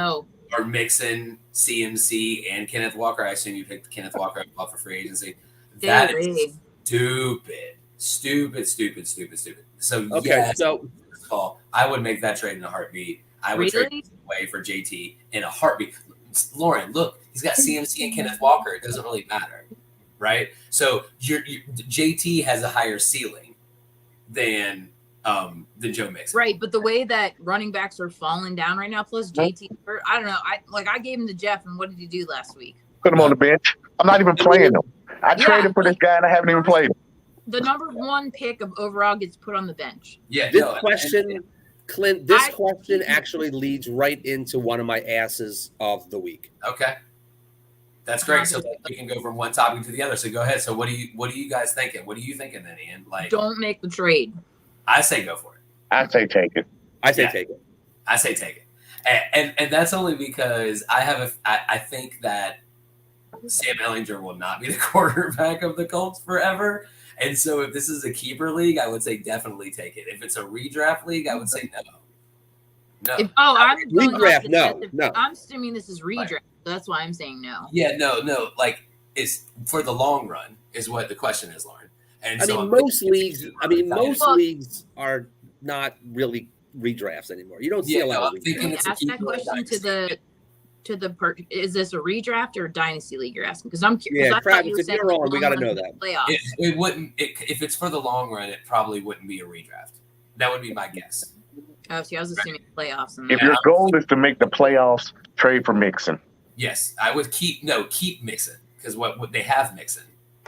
are Mixon, CMC, and Kenneth Walker. I assume you picked Kenneth Walker up for free agency. That is stupid. So okay, yes, so I would make that trade in a heartbeat. I would trade away for JT in a heartbeat. Lauren, look, he's got CMC and Kenneth Walker. It doesn't really matter, right? So JT has a higher ceiling than Joe Mixon. Right, but the way that running backs are falling down right now, plus JT, I don't know. I gave him to Jeff, and what did he do last week? Put him on the bench. I'm not even playing him. I traded for this guy, and I haven't even played him. The number 1 pick of overall gets put on the bench. Yeah, this question, Clint, this question actually leads right into one of my asses of the week. Okay. That's great. So we can go from one topic to the other. So go ahead. So what are you guys thinking? What are you thinking then, Ian? Like, don't make the trade. I say go for it. I say take it. I say take it. I say take it. And that's only because I think that Sam Ehlinger will not be the quarterback of the Colts forever. And so if this is a keeper league, I would say definitely take it. If it's a redraft league, I would say no. I'm redraft. No. I'm assuming this is redraft. So that's why I'm saying no. Yeah, no. Like, it's for the long run is what the question is, Lauren. And most leagues are not really redrafts anymore. You don't see a lot of redrafts. Can you ask that question is this a redraft or a dynasty league you're asking? Because I'm curious. Yeah, Travis, if you're on, we got to know that. It wouldn't. If it's for the long run, it probably wouldn't be a redraft. That would be my guess. Oh, see, I was assuming playoffs. If your goal is to make the playoffs, trade for Mixon. Yes, I would keep Mixon because what they have Mixon.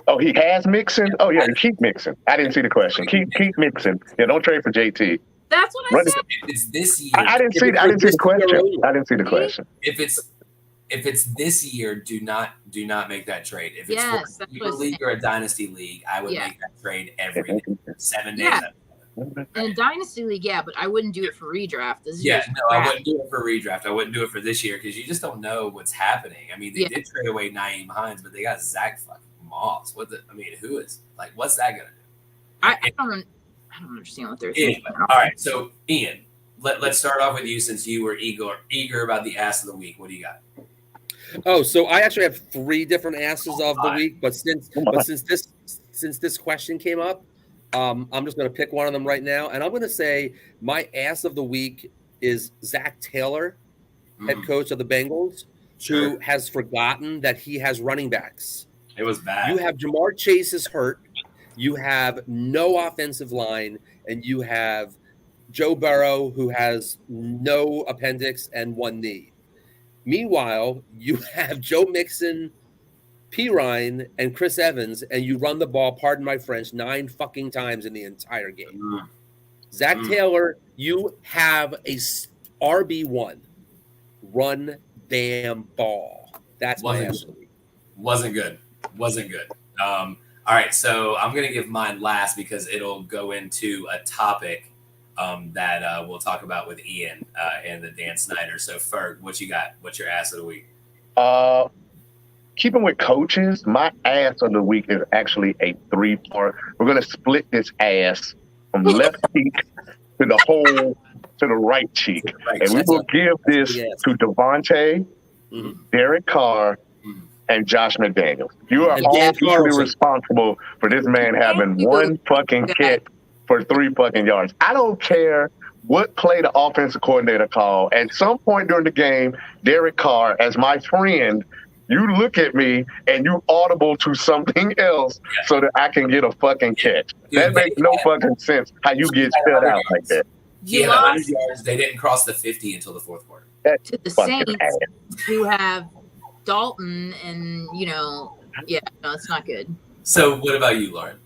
Oh, he has Mixon? Oh, yeah, keep Mixon. I didn't see the question. Keep Mixon. Yeah, don't trade for JT. That's what I said. If it's this year, I didn't see the question. I didn't see the question. If it's this year, do not make that trade. If it's for a league or a dynasty league, I would make that trade every day, 7 days. Yeah. In a dynasty league, but I wouldn't do it for redraft. I wouldn't do it for redraft. I wouldn't do it for this year because you just don't know what's happening. I mean, they did trade away Naeem Hines, but they got Zach fucking Moss. Who is what's that gonna do? I don't understand what they're thinking. All right, so Ian, let's start off with you since you were eager about the ass of the week. What do you got? Oh, so I actually have 3 different asses of the week, but since this question came up, I'm just going to pick one of them right now, and I'm going to say my ass of the week is Zach Taylor, head coach of the Bengals, who has forgotten that he has running backs. It was bad. You have Jamar Chase is hurt. You have no offensive line, and you have Joe Burrow, who has no appendix and 1 knee. Meanwhile, you have Joe Mixon, Pirine, and Chris Evans, and you run the ball, pardon my French, 9 fucking times in the entire game. Zach Taylor, you have a RB1. Run damn ball. That's my ass of the week. Wasn't good. All right, so I'm going to give mine last because it'll go into a topic that we'll talk about with Ian and the Dan Snyder. So, Ferg, what you got? What's your ass of the week? Keeping with coaches, my ass of the week is actually a 3-part. We're going to split this ass from left cheek to the right cheek. And we will give this to Devontae, Derek Carr, and Josh McDaniels. You are all equally responsible for this man having 1 fucking catch for 3 fucking yards. I don't care what play the offensive coordinator called. At some point during the game, Derek Carr, as my friend, you look at me and you audible to something else so that I can get a fucking catch. That makes no fucking sense how you get spelled out like that. He had 100 yards. They didn't cross the 50 until the 4th quarter. To the Saints, who have Dalton and, it's not good. So what about you, Lauren?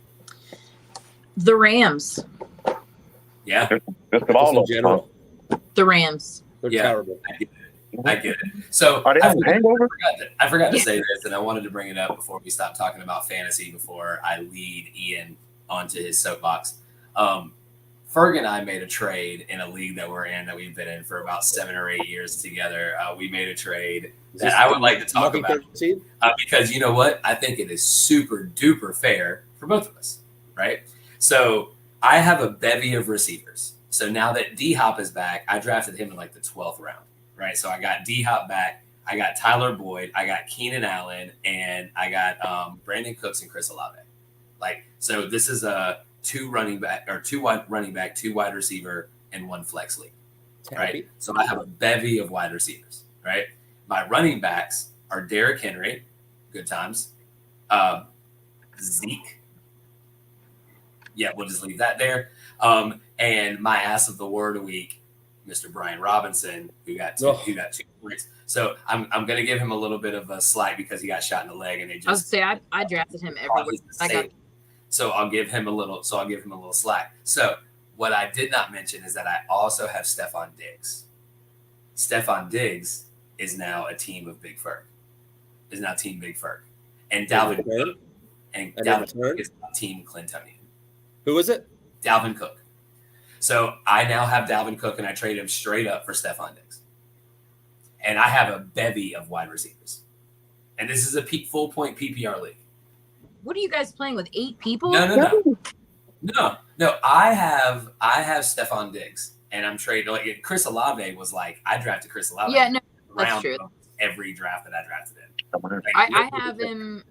The Rams. Yeah. Just all in general. The Rams. They're terrible. I get it. So are they having hangover? I forgot to say this, and I wanted to bring it up before we stop talking about fantasy before I lead Ian onto his soapbox. Ferg and I made a trade in a league that we're in that we've been in for about 7 or 8 years together. We made a trade that I would like to talk about because you know what? I think it is super duper fair for both of us, right? So I have a bevy of receivers. So now that D-Hop is back, I drafted him in like the 12th round. right? So I got D-Hop back. I got Tyler Boyd. I got Keenan Allen, and I got Brandon Cooks and Chris Olave. Like, so this is a two wide running back, 2 wide receiver, and 1 flex league, right? So I have a bevy of wide receivers, right? My running backs are Derrick Henry, good times. Zeke. Yeah, we'll just leave that there. And my ass of the word a week, Mr. Brian Robinson, who got 2 points. So I'm going to give him a little bit of a slack because he got shot in the leg, and they just. I was say I drafted him everywhere. So I'll give him a little slack. So what I did not mention is that I also have Stephon Diggs. Stephon Diggs is now a team of Big Ferg. And Dalvin Cook. And Dalvin Cook is Team Clintonian. Who is it? Dalvin Cook. So I now have Dalvin Cook, and I trade him straight up for Stephon Diggs. And I have a bevy of wide receivers. And this is a full point PPR league. What are you guys playing with? 8 people? No. I have Stephon Diggs, and I'm trading. Like Chris Olave was like, I drafted Chris Olave. Yeah, no, that's true. Every draft that I drafted in. I have him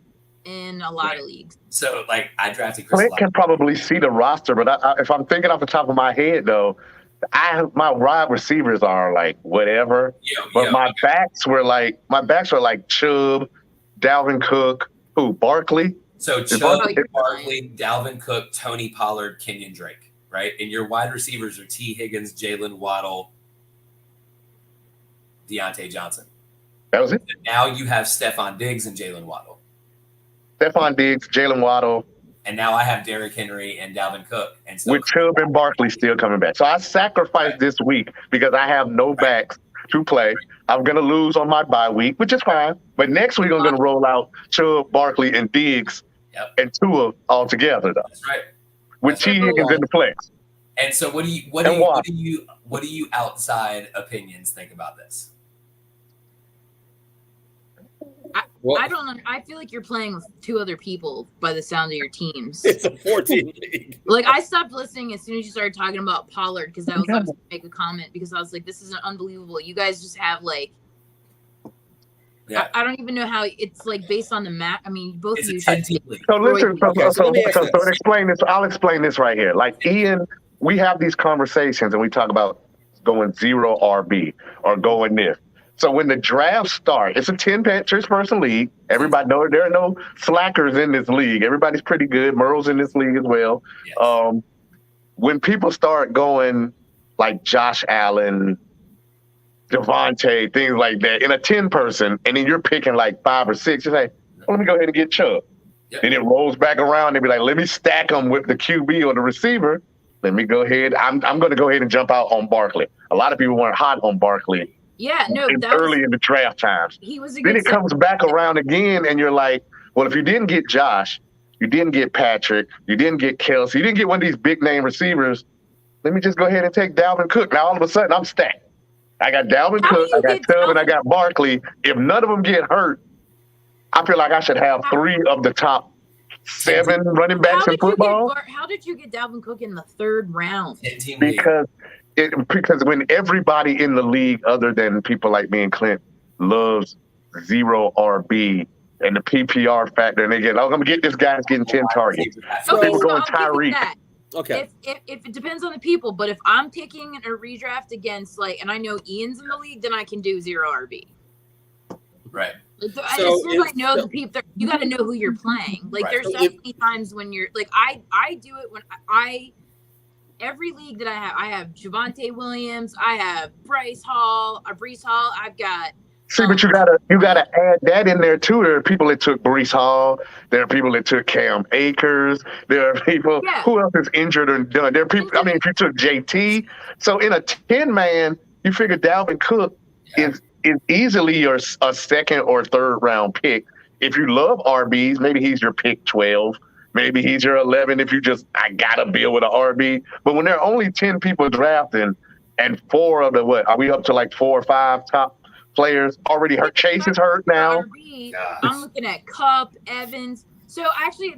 in a lot of leagues. So, like, I drafted Chris Olave. I can probably see the roster, but if I'm thinking off the top of my head, though, my wide receivers are like whatever. My backs were like Chubb, Dalvin Cook, Barkley. So Chubb, Barkley, Dalvin Cook, Tony Pollard, Kenyon Drake, right? And your wide receivers are T. Higgins, Jalen Waddle, Deontay Johnson. That was it. And now you have Stephon Diggs and Jalen Waddle. Stephon Diggs, Jalen Waddle. And now I have Derrick Henry and Dalvin Cook. And so with Chubb and Barkley still coming back. So I sacrificed this week because I have no backs to play. I'm going to lose on my bye week, which is fine. But next week I'm going to roll out Chubb, Barkley, and Diggs and Tua all together, though. That's right. With T. Higgins in the flex. And so what do you outside opinions think about this? I don't know. I feel like you're playing with 2 other people by the sound of your teams. It's a 14 league. Like, I stopped listening as soon as you started talking about Pollard because I was about to make a comment because I was like, this is unbelievable. You guys just have like, I don't even know how it's like based on the map. I mean, both of you should. So listen, so explain this. I'll explain this right here. Like Ian, we have these conversations and we talk about going 0 RB or going this. So when the draft starts, it's a 10-person league. Everybody knows there are no slackers in this league. Everybody's pretty good. Merle's in this league as well. Yes. When people start going like Josh Allen, Devontae, things like that, in a 10-person, and then you're picking like 5 or 6, you say, well, let me go ahead and get Chubb. Yep. Then it rolls back around and be like, let me stack them with the QB or the receiver. Let me go ahead. I'm going to go ahead and jump out on Barkley. A lot of people weren't hot on Barkley. Yeah, no, early in the draft times. Then it comes back around again, and you're like, well, if you didn't get Josh, you didn't get Patrick, you didn't get Kelsey, you didn't get one of these big name receivers, let me just go ahead and take Dalvin Cook. Now all of a sudden I'm stacked. I got Dalvin Cook, I got Chubb, and I got Barkley. If none of them get hurt, I feel like I should have 3 of the top 7 running backs in football. How did you get Dalvin Cook in the 3rd round? Because when everybody in the league, other than people like me and Clint, loves 0 RB and the PPR factor, and they get, I'm going to get this guy that's getting 10 targets. So they were going Tyreek. Okay. If it depends on the people, but if I'm picking a redraft against and I know Ian's in the league, then I can do 0 RB. Right. As soon as I know the people, you got to know who you're playing. Like there's so many times when you're like, I do it when every league that I have Javonte Williams, I have Brees Hall, I've got. See, but you gotta add that in there too. There are people that took Brees Hall. There are people that took Cam Akers. There are people who else is injured or done. There are people. I mean, if you took JT, so in a 10-man, you figure Dalvin Cook is easily a 2nd or 3rd round pick. If you love RBs, maybe he's your pick 12. Maybe he's your 11 if you just, I got to deal with an RB. But when there are only 10 people drafting and 4 of the, are we up to like 4 or 5 top players already hurt? Chase is hurt now. I'm looking at Kupp, Evans. So actually,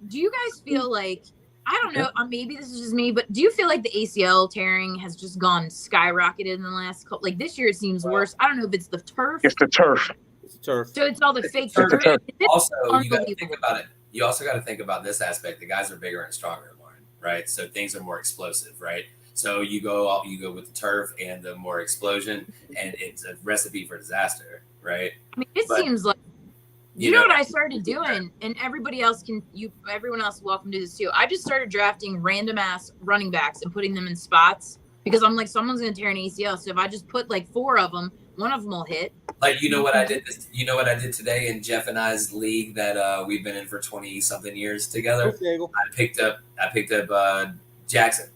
do you guys feel like I don't know. Maybe this is just me, but do you feel like the ACL tearing has just gone skyrocketed in the last couple? Like this year, it seems worse. I don't know if it's the turf. It's the turf. It's turf. So it's all the fake turf. turf. Also, you got to think about it. You also got to think about this aspect. The guys are bigger and stronger, Lauren, right? So things are more explosive, right? So you go with the turf and the more explosion, and it's a recipe for disaster, right? I mean, it seems like. You know what I started doing, and everybody else everyone else is welcome to this too. I just started drafting random ass running backs and putting them in spots because I'm like, someone's gonna tear an ACL. So if I just put like 4 of them, one of them will hit. Like you know what I did today in Jeff and I's league that we've been in for 20-something years together. I picked up Jackson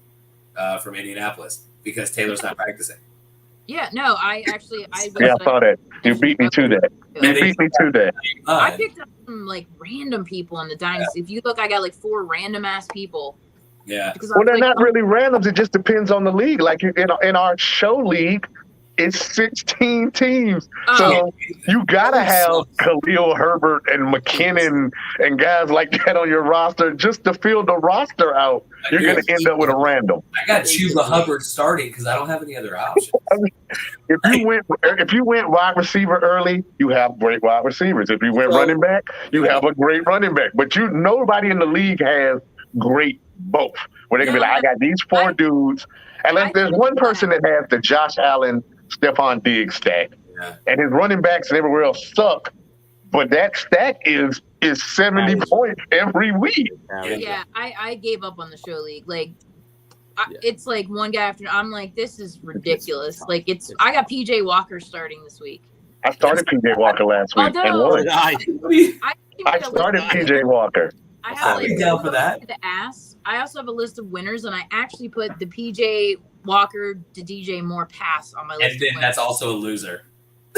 from Indianapolis because Taylor's not practicing. Yeah, no, I saw that. You beat me to that. I picked up some like random people in the dynasty. If you look, I got like 4 random ass people. Yeah. Well, they're not really randoms. It just depends on the league. Like in our show league, it's 16 teams. So you gotta have Khalil Herbert and McKinnon and guys like that on your roster just to fill the roster out. You're gonna end up with a random. I got Chuba Hubbard starting because I don't have any other options. If you went wide receiver early, you have great wide receivers. If you went running back, you have a great running back. But nobody in the league has great both. Where they can be like, I got these 4 dudes. Unless there's one person that has the Josh Allen, Stephon Diggs stack. Yeah. And his running backs and everywhere else suck. But that stack is 70 points every week. Yeah, I gave up on the show league. Like, it's like one guy after. I'm like, this is ridiculous. Like, I got PJ Walker starting this week. I started PJ Walker last week. Although, and I started PJ Walker. I have like down for that. I also have a list of winners, and I actually put the PJ Walker to DJ Moore pass on my list. And then that's also a loser.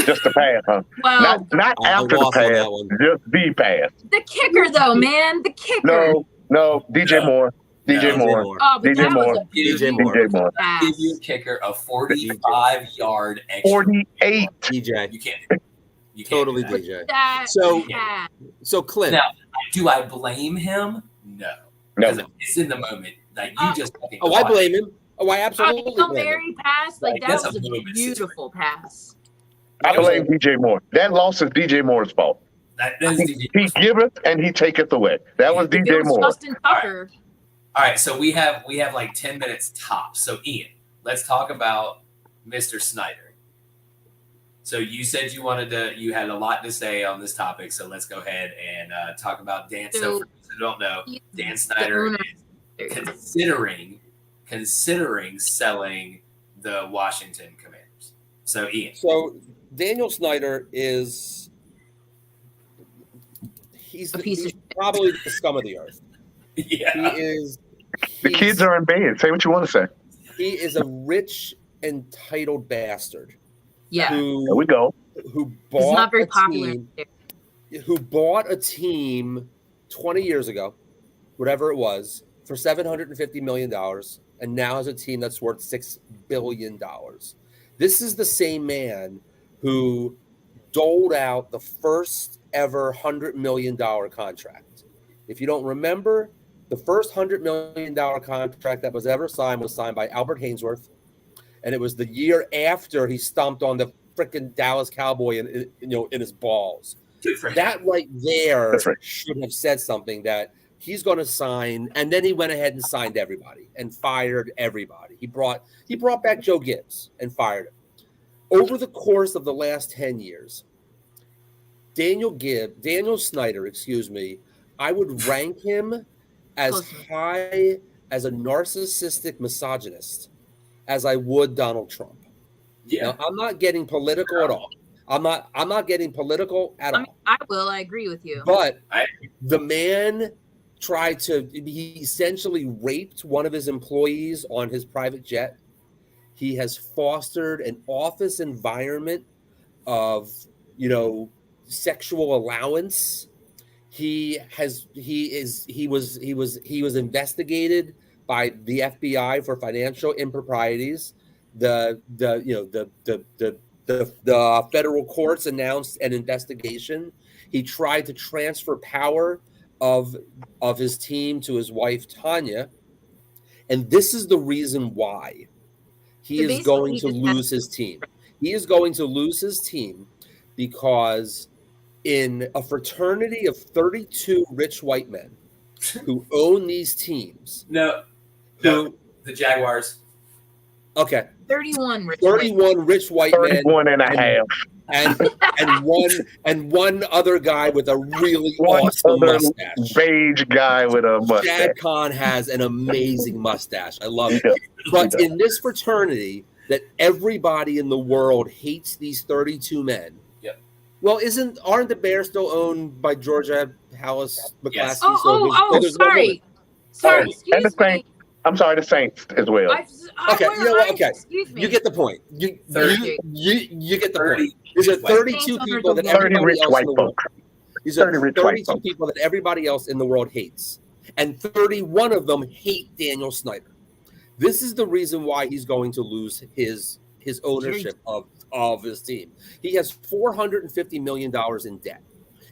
Just the pass, huh? Well, not after the pass, just the pass. The kicker, though, man, the kicker. No, DJ Moore. DJ Moore. Oh, but DJ Moore. DJ Moore. Give you a kicker a 45-yard extra. 48. DJ. You can't. Totally DJ. So Clint. Now, do I blame him? No. It's in the moment. Like you just. I blame him. I absolutely blame him. Mary pass, like that was a beautiful pass. I blame DJ Moore. That loss is DJ Moore's fault. He giveth and he taketh away. That was DJ Moore. Justin Tucker. All right, so we have like 10 minutes tops. So Ian, let's talk about Mr. Snyder. So you said you had a lot to say on this topic. So let's go ahead and talk about Dan. So for those who don't know, Dan Snyder is considering selling the Washington Commanders. So Ian. So Daniel Snyder he's probably the scum of the earth. Yeah. The kids are in bed. Say what you want to say. He is a rich, entitled bastard. Yeah. There we go. Who bought He's not very popular. Who bought a team 20 years ago, whatever it was, for $750 million, and now has a team that's worth $6 billion. This is the same man who doled out the first ever $100 million contract. If you don't remember, the first $100 million contract that was ever signed was signed by Albert Hainsworth, and it was the year after he stomped on the freaking Dallas Cowboy in his balls. That right there should have said something that he's going to sign, and then he went ahead and signed everybody and fired everybody. He brought back Joe Gibbs and fired him. Over the course of the last 10 years, Daniel Snyder, I would rank him as high as a narcissistic misogynist as I would Donald Trump. Yeah. Now, I'm not getting political at all. I'm not getting political at all. I agree with you. But the man he essentially raped one of his employees on his private jet. He has fostered an office environment of, sexual allowance. He was investigated by the FBI for financial improprieties. The federal courts announced an investigation. He tried to transfer power of his team to his wife Tanya, and this is the reason why he is going to lose his team. He is going to lose his team because in a fraternity of 32 rich white men who own these teams. No, the Jaguars. Okay. 31 rich white men. 31 and a half. And one other guy with a really awesome mustache. Beige guy with a mustache. Shad Khan has an amazing mustache. I love it. But in this fraternity that everybody in the world hates these 32 men. Yep. Well, aren't the Bears still owned by Georgia Hallis McClaskey? Yes. Sorry. Sorry, excuse me. I'm sorry, the Saints as well. Okay, Excuse me. You get the point. You get the point. These are 32 people that everybody else in the world. These are 32 people that everybody else in the world hates, and 31 of them hate Daniel Snyder. This is the reason why he's going to lose his ownership of his team. He has $450 million in debt,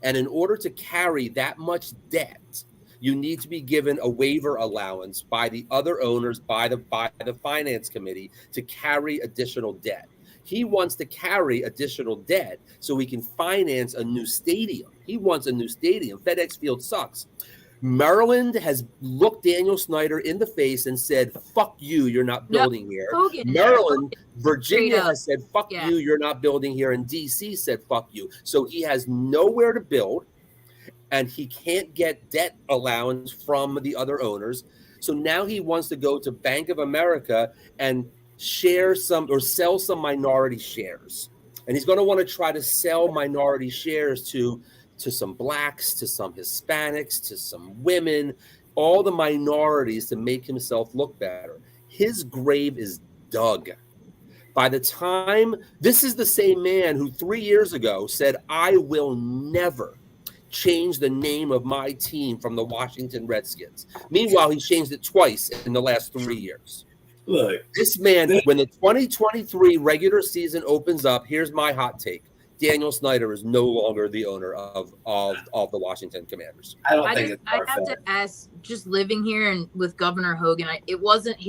and in order to carry that much debt, you need to be given a waiver allowance by the other owners, by the finance committee, to carry additional debt. He wants to carry additional debt so he can finance a new stadium. He wants a new stadium. FedEx Field sucks. Maryland has looked Daniel Snyder in the face and said, fuck you, you're not building here. Maryland, Virginia has said, fuck you, you're not building here. And DC said, fuck you. So he has nowhere to build. And he can't get debt allowance from the other owners. So now he wants to go to Bank of America and share some or sell some minority shares. And he's going to want to try to sell minority shares to some blacks, to some Hispanics, to some women, all the minorities to make himself look better. His grave is dug. By the time, this is the same man who 3 years ago said, I will never change the name of my team from the Washington Redskins. Meanwhile, he changed it twice in the last 3 years. Look, this man, when the 2023 regular season opens up, here's my hot take. Daniel Snyder is no longer the owner of the Washington Commanders. I have to ask, just living here and with Governor Hogan, he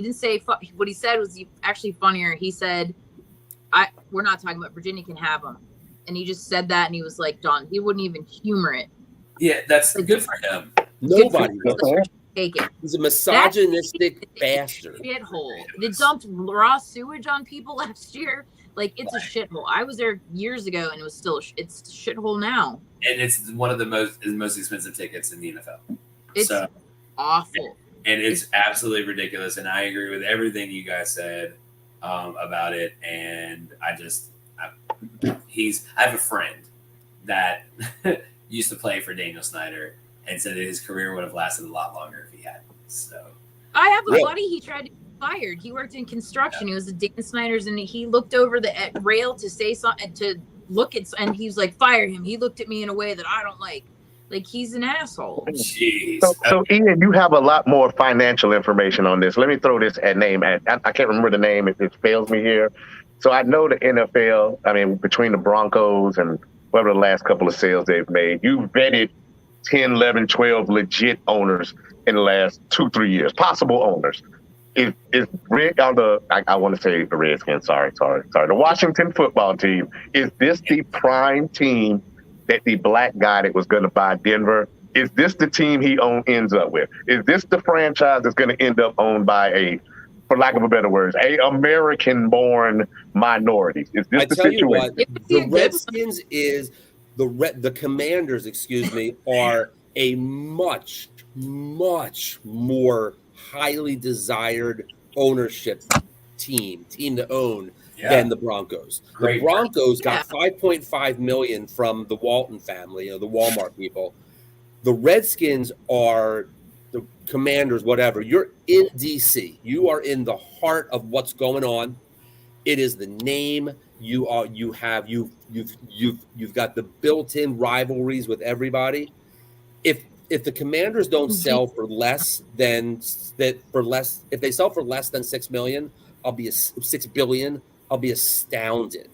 didn't say, what he said was actually funnier. He said, we're not talking about Virginia can have them. And he just said that, and he was like, Don, he wouldn't even humor it. Yeah, that's good for him. Nobody will take it. He's a misogynistic bastard. Shithole. They dumped raw sewage on people last year. Like, it's a shithole. I was there years ago, and it was still it's a shithole now. And it's one of the most expensive tickets in the NFL. It's awful. And it's absolutely ridiculous. And I agree with everything you guys said about it. And I have a friend that used to play for Daniel Snyder and said that his career would have lasted a lot longer if he hadn't. So I have a buddy, he tried to get fired. He worked in construction. He was at Dan Snyder's, and he looked over the rail to say something, to look at, and he was like, fire him. He looked at me in a way that I don't like. Like, he's an asshole. Jeez. So Ian, you have a lot more financial information on this. Let me throw this name at. I can't remember the name. It fails me here. So I know the NFL, I mean, between the Broncos and whatever the last couple of sales they've made, you've vetted 10, 11, 12 legit owners in the last 2-3 years, possible owners. I want to say the Redskins, sorry. The Washington football team, is this the prime team that the black guy that was going to buy Denver, is this the team he ends up with? Is this the franchise that's going to end up owned by for lack of a better words, American-born minorities? Is this the situation? What, the Redskins the Commanders, are a much, much more highly desired ownership team to own than the Broncos. The Broncos got $5.5 million from the Walton family, the Walmart people. The Redskins are the Commanders, whatever. You're in DC. You are in the heart of what's going on. It is the name. You've got the built-in rivalries with everybody. If the Commanders don't sell for less than if they sell for less than $6 million, $6 billion, I'll be astounded.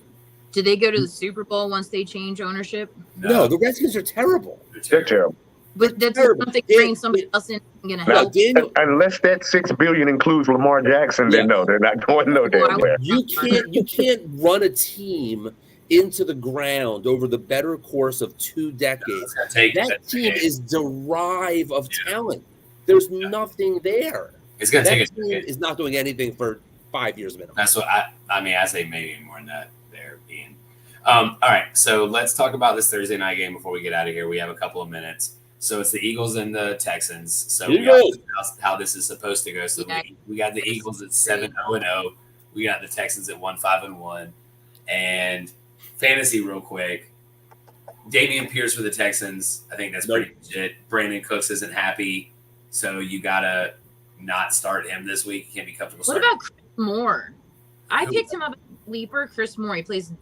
Did they go to the Super Bowl once they change ownership? No, the Redskins are terrible. They're terrible. But that's terrible. something bring somebody else in and gonna Now, help. unless that $6 billion includes Lamar Jackson, then no, they're not going no damn where. You can't run a team into the ground over the better course of 2 decades. That team is derived of talent. There's nothing there. It's going to take that team is not doing anything for 5 years minimum. That's what I mean. I say maybe more than that there, Ian. All right, so let's talk about this Thursday night game before we get out of here. We have a couple of minutes. So it's the Eagles and the Texans. So we got how this is supposed to go. So we got the Eagles at 7-0-0. We got the Texans at 1-5-1. And fantasy real quick. Dameon Pierce for the Texans. I think that's pretty legit. Brandon Cooks isn't happy. So you got to not start him this week. He can't be comfortable starting. What about Chris Moore? I picked him up as a sleeper. Chris Moore, he plays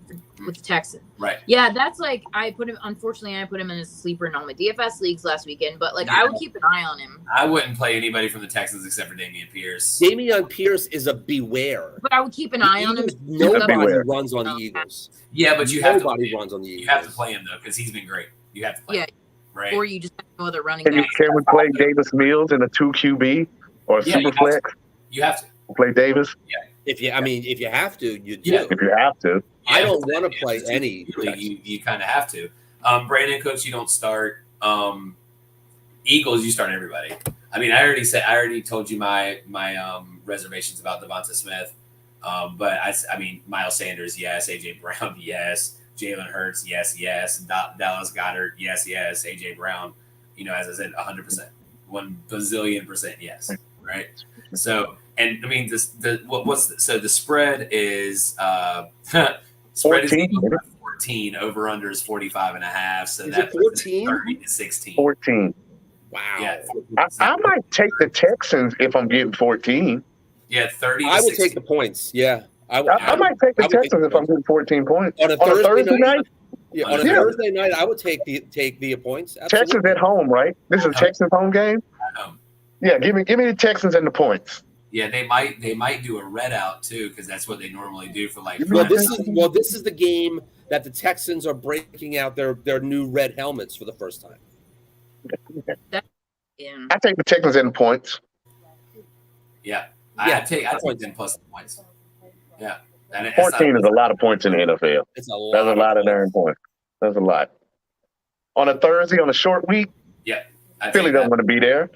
with the Texans. Right. Yeah, that's like unfortunately I put him in as a sleeper in all my DFS leagues last weekend, but I would keep an eye on him. I wouldn't play anybody from the Texans except for Dameon Pierce. Dameon Pierce is a beware. But I would keep an eye on him. Nobody runs on the Eagles. Yeah, but nobody runs on the Eagles. You have to play him though because he's been great. You have to play him. Right. Or you just have no other running back. Can we play Davis Mills in a 2 QB or a super flex? You have to play Davis. Yeah. If you have to, you do. Yeah. If you have to. I don't want to play any. You kind of have to. Brandon Cooks, you don't start. Eagles, you start everybody. I mean, I already told you my reservations about Devonta Smith. But I mean, Miles Sanders, yes. AJ Brown, yes. Jalen Hurts, yes. Dallas Goedert, yes. AJ Brown, as I said, 100%, 1 bazillion% yes. Right. So. And I mean, the spread is spread 14. Is 14, over under is 45.5. So that's 14? 30-16. 14. Wow. Yeah, I might take the Texans if I'm getting 14. Yeah, 30. I would take the points. Yeah. I might take the Texans if I'm getting 14 points. On a Thursday night? Yeah, on a Thursday night, I would take the points. Absolutely. Texans at home, right? This is a Texans home game? Yeah, give me the Texans and the points. Yeah, they might do a red out too because that's what they normally do for this is the game that the Texans are breaking out their new red helmets for the first time. I take the Texans and the points. Yeah, I take them plus the points. Yeah, and 14 is a lot of points in the NFL. It's a lot. That's a lot of darn points. That's a lot. On a Thursday, on a short week. Yeah, Philly doesn't want to be there.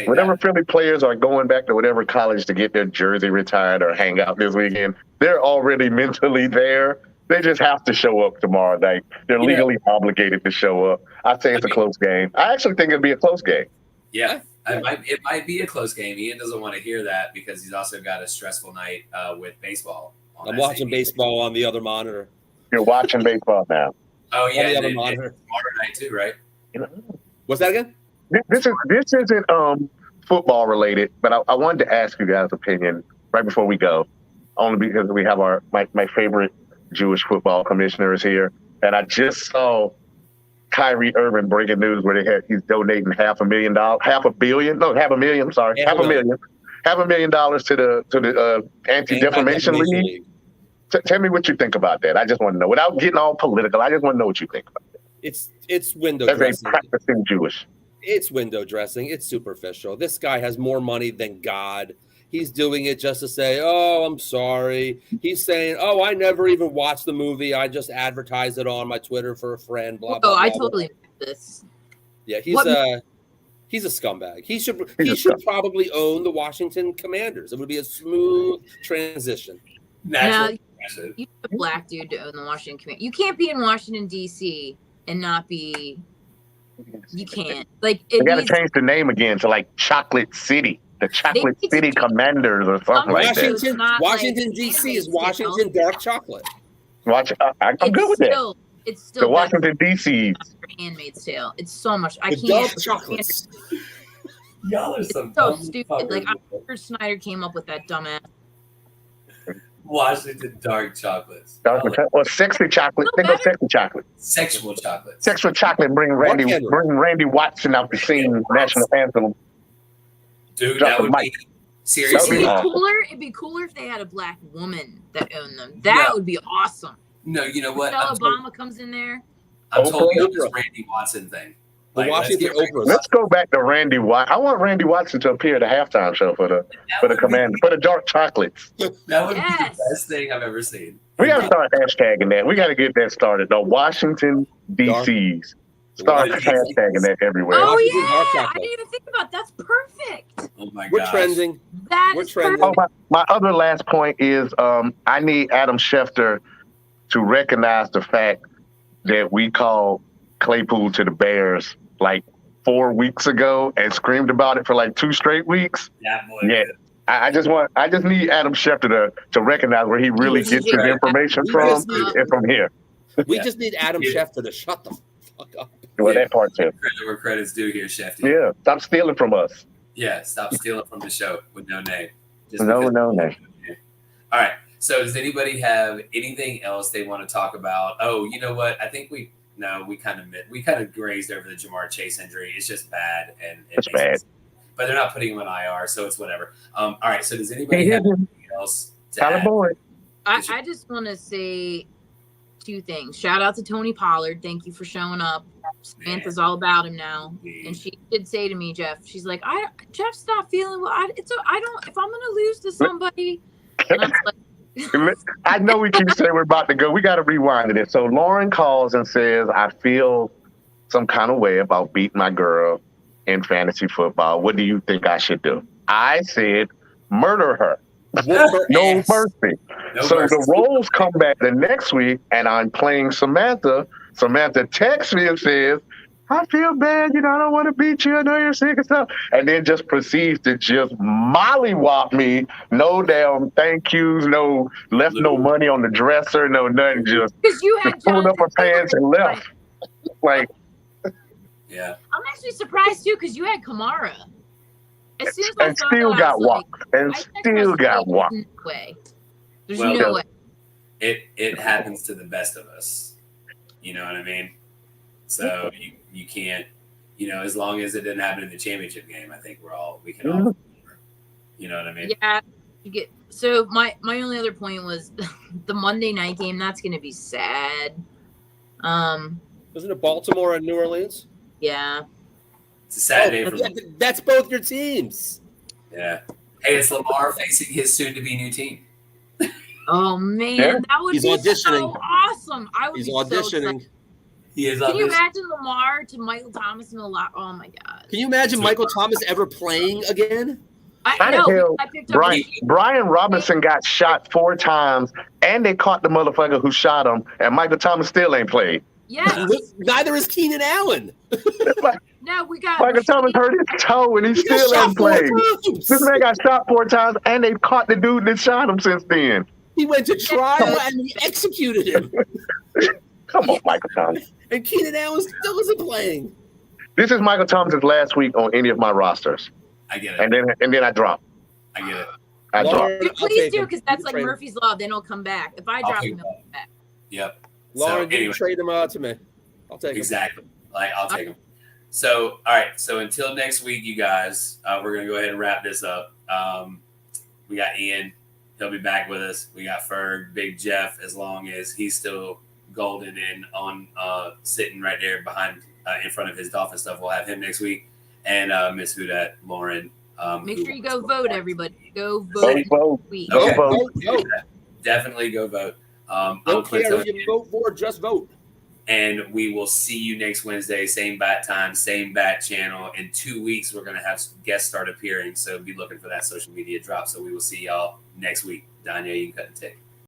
Whatever Philly players are going back to whatever college to get their jersey retired or hang out this weekend, they're already mentally there. They just have to show up tomorrow night. They're legally obligated to show up. I say it's a close game. I actually think it'll be a close game. Yeah, it might be a close game. Ian doesn't want to hear that because he's also got a stressful night with baseball. I'm watching baseball on the other monitor. You're watching baseball now. Oh yeah, on the other monitor. Tomorrow night too, right? What's that again? This isn't football related, but I wanted to ask you guys' opinion right before we go, only because we have my favorite Jewish football commissioner is here, and I just saw Kyrie Irving breaking news where he's donating $500 million to the Anti-Defamation League. Tell me what you think about that. I just want to know, without getting all political. I just want to know what you think about it. It's window dressing. As a practicing Jewish. It's window dressing. It's superficial. This guy has more money than God. He's doing it just to say, oh, I'm sorry. He's saying, oh, I never even watched the movie. I just advertised it on my Twitter for a friend, blah, blah, blah. I totally get this. Yeah, he's a scumbag. He should probably own the Washington Commanders. It would be a smooth transition. Now, you have a black dude to own the Washington Commanders. You can't be in Washington, D.C. and not be... You can't. You got to change the name again to Chocolate City. The Chocolate City Commanders or something like that. Washington D.C. is Washington dark chocolate. I'm good with that. It's still the Washington D.C. Handmaid's Tale. It's so much. I can't. Dark chocolates. Y'all are so stupid. I'm sure Snyder came up with that dumbass. Washington dark chocolates. Or sexy chocolate. Think of sexy chocolate. Sexual chocolate. Sexual chocolate. Bring Randy Watson out to sing national anthem. Dude, that would be seriously. It'd be cooler if they had a black woman that owned them. That would be awesome. No, you know what? Obama comes in there. I'm told you this Randy Watson thing. The Like, Washington Oprahs. Let's go back to Randy Watson. I want Randy Watson to appear at the halftime show for the Commander, for the dark chocolates. That would be the best thing I've ever seen. We got to start hashtagging that. We got to get that started. The Washington DCs. Start hashtagging that everywhere. Oh yeah, I didn't even think about that. That's perfect. Oh my god, we're trending. We're trending. Oh, my other last point is I need Adam Schefter to recognize the fact that we called Claypool to the Bears like 4 weeks ago and screamed about it for like 2 straight weeks. Yeah. I just need Adam Schefter to recognize where he really gets his information from and from here. We just need Adam Schefter to shut the fuck up. Well, that part too. Credit where credit's due here, Shefty. Yeah, stop stealing from us. Yeah, stop stealing from the show with no name. No name. All right. So does anybody have anything else they want to talk about? Oh, you know what? I think we kind of grazed over the Jamar Chase injury. It's just bad, and it's bad. But they're not putting him on IR, so it's whatever. All right. So does anybody have anything else to add? I just want to say 2 things. Shout out to Tony Pollard. Thank you for showing up. Samantha's all about him now, and she did say to me, Jeff, she's like, Jeff's not feeling well. If I'm gonna lose to somebody, and I was like, I know we keep saying we're about to go. We got to rewind it. So Lauren calls and says, I feel some kind of way about beating my girl in fantasy football. What do you think I should do? I said, murder her. No mercy. The roles come back the next week, and I'm playing Samantha. Samantha texts me and says, I feel bad, I don't want to beat you. I know you're sick and stuff. And then just proceeds to just mollywop me. No damn thank yous, no money on the dresser, no nothing. Just pulled up her pants and left. Like, yeah. I'm actually surprised too because you had Kamara. As soon as I and still got walked. And still got walked. There's no way. It happens to the best of us. You know what I mean? So you can't, as long as it didn't happen in the championship game, I think we can all, you know what I mean? Yeah. So my only other point was the Monday night game. That's going to be sad. Wasn't it Baltimore and New Orleans? Yeah. It's a sad day for That's both your teams. Yeah. Hey, it's Lamar facing his soon-to-be new team. Oh man, that would be so awesome! He's auditioning. He is. Can you imagine Lamar to Michael Thomas in a lot? Oh my god! Can you imagine Michael Thomas ever playing again? I know. Brian Robinson got shot 4 times, and they caught the motherfucker who shot him, and Michael Thomas still ain't played. Yeah. Neither is Keenan Allen. No, we got Michael Thomas hurt his toe, and he still hasn't played. This man got shot 4 times, and they've caught the dude that shot him since then. He went to trial and he executed him. Come on, Michael Thomas. And Keenan Allen still isn't playing. This is Michael Thomas's last week on any of my rosters. I get it. And then I drop. I get it. I drop. Please do, because that's like Murphy's Law. Then he'll come back. If I drop him, he'll come back. Yep. Lauren, you trade him out to me. I'll take him. Exactly. I'll take him. So, all right. So until next week, you guys, we're going to go ahead and wrap this up. We got Ian. He'll be back with us. We got Ferg, Big Jeff, as long as he's still golden and on sitting right there behind in front of his Dolphin stuff. We'll have him next week. And Miss Hudat, Lauren. Make sure you go vote, everybody. Go vote. Go vote. Definitely go vote. Don't care who you vote for, just vote. And we will see you next Wednesday, same bat time, same bat channel. In 2 weeks, we're going to have guests start appearing. So be looking for that social media drop. So we will see y'all next week. Danya, you can cut the tape.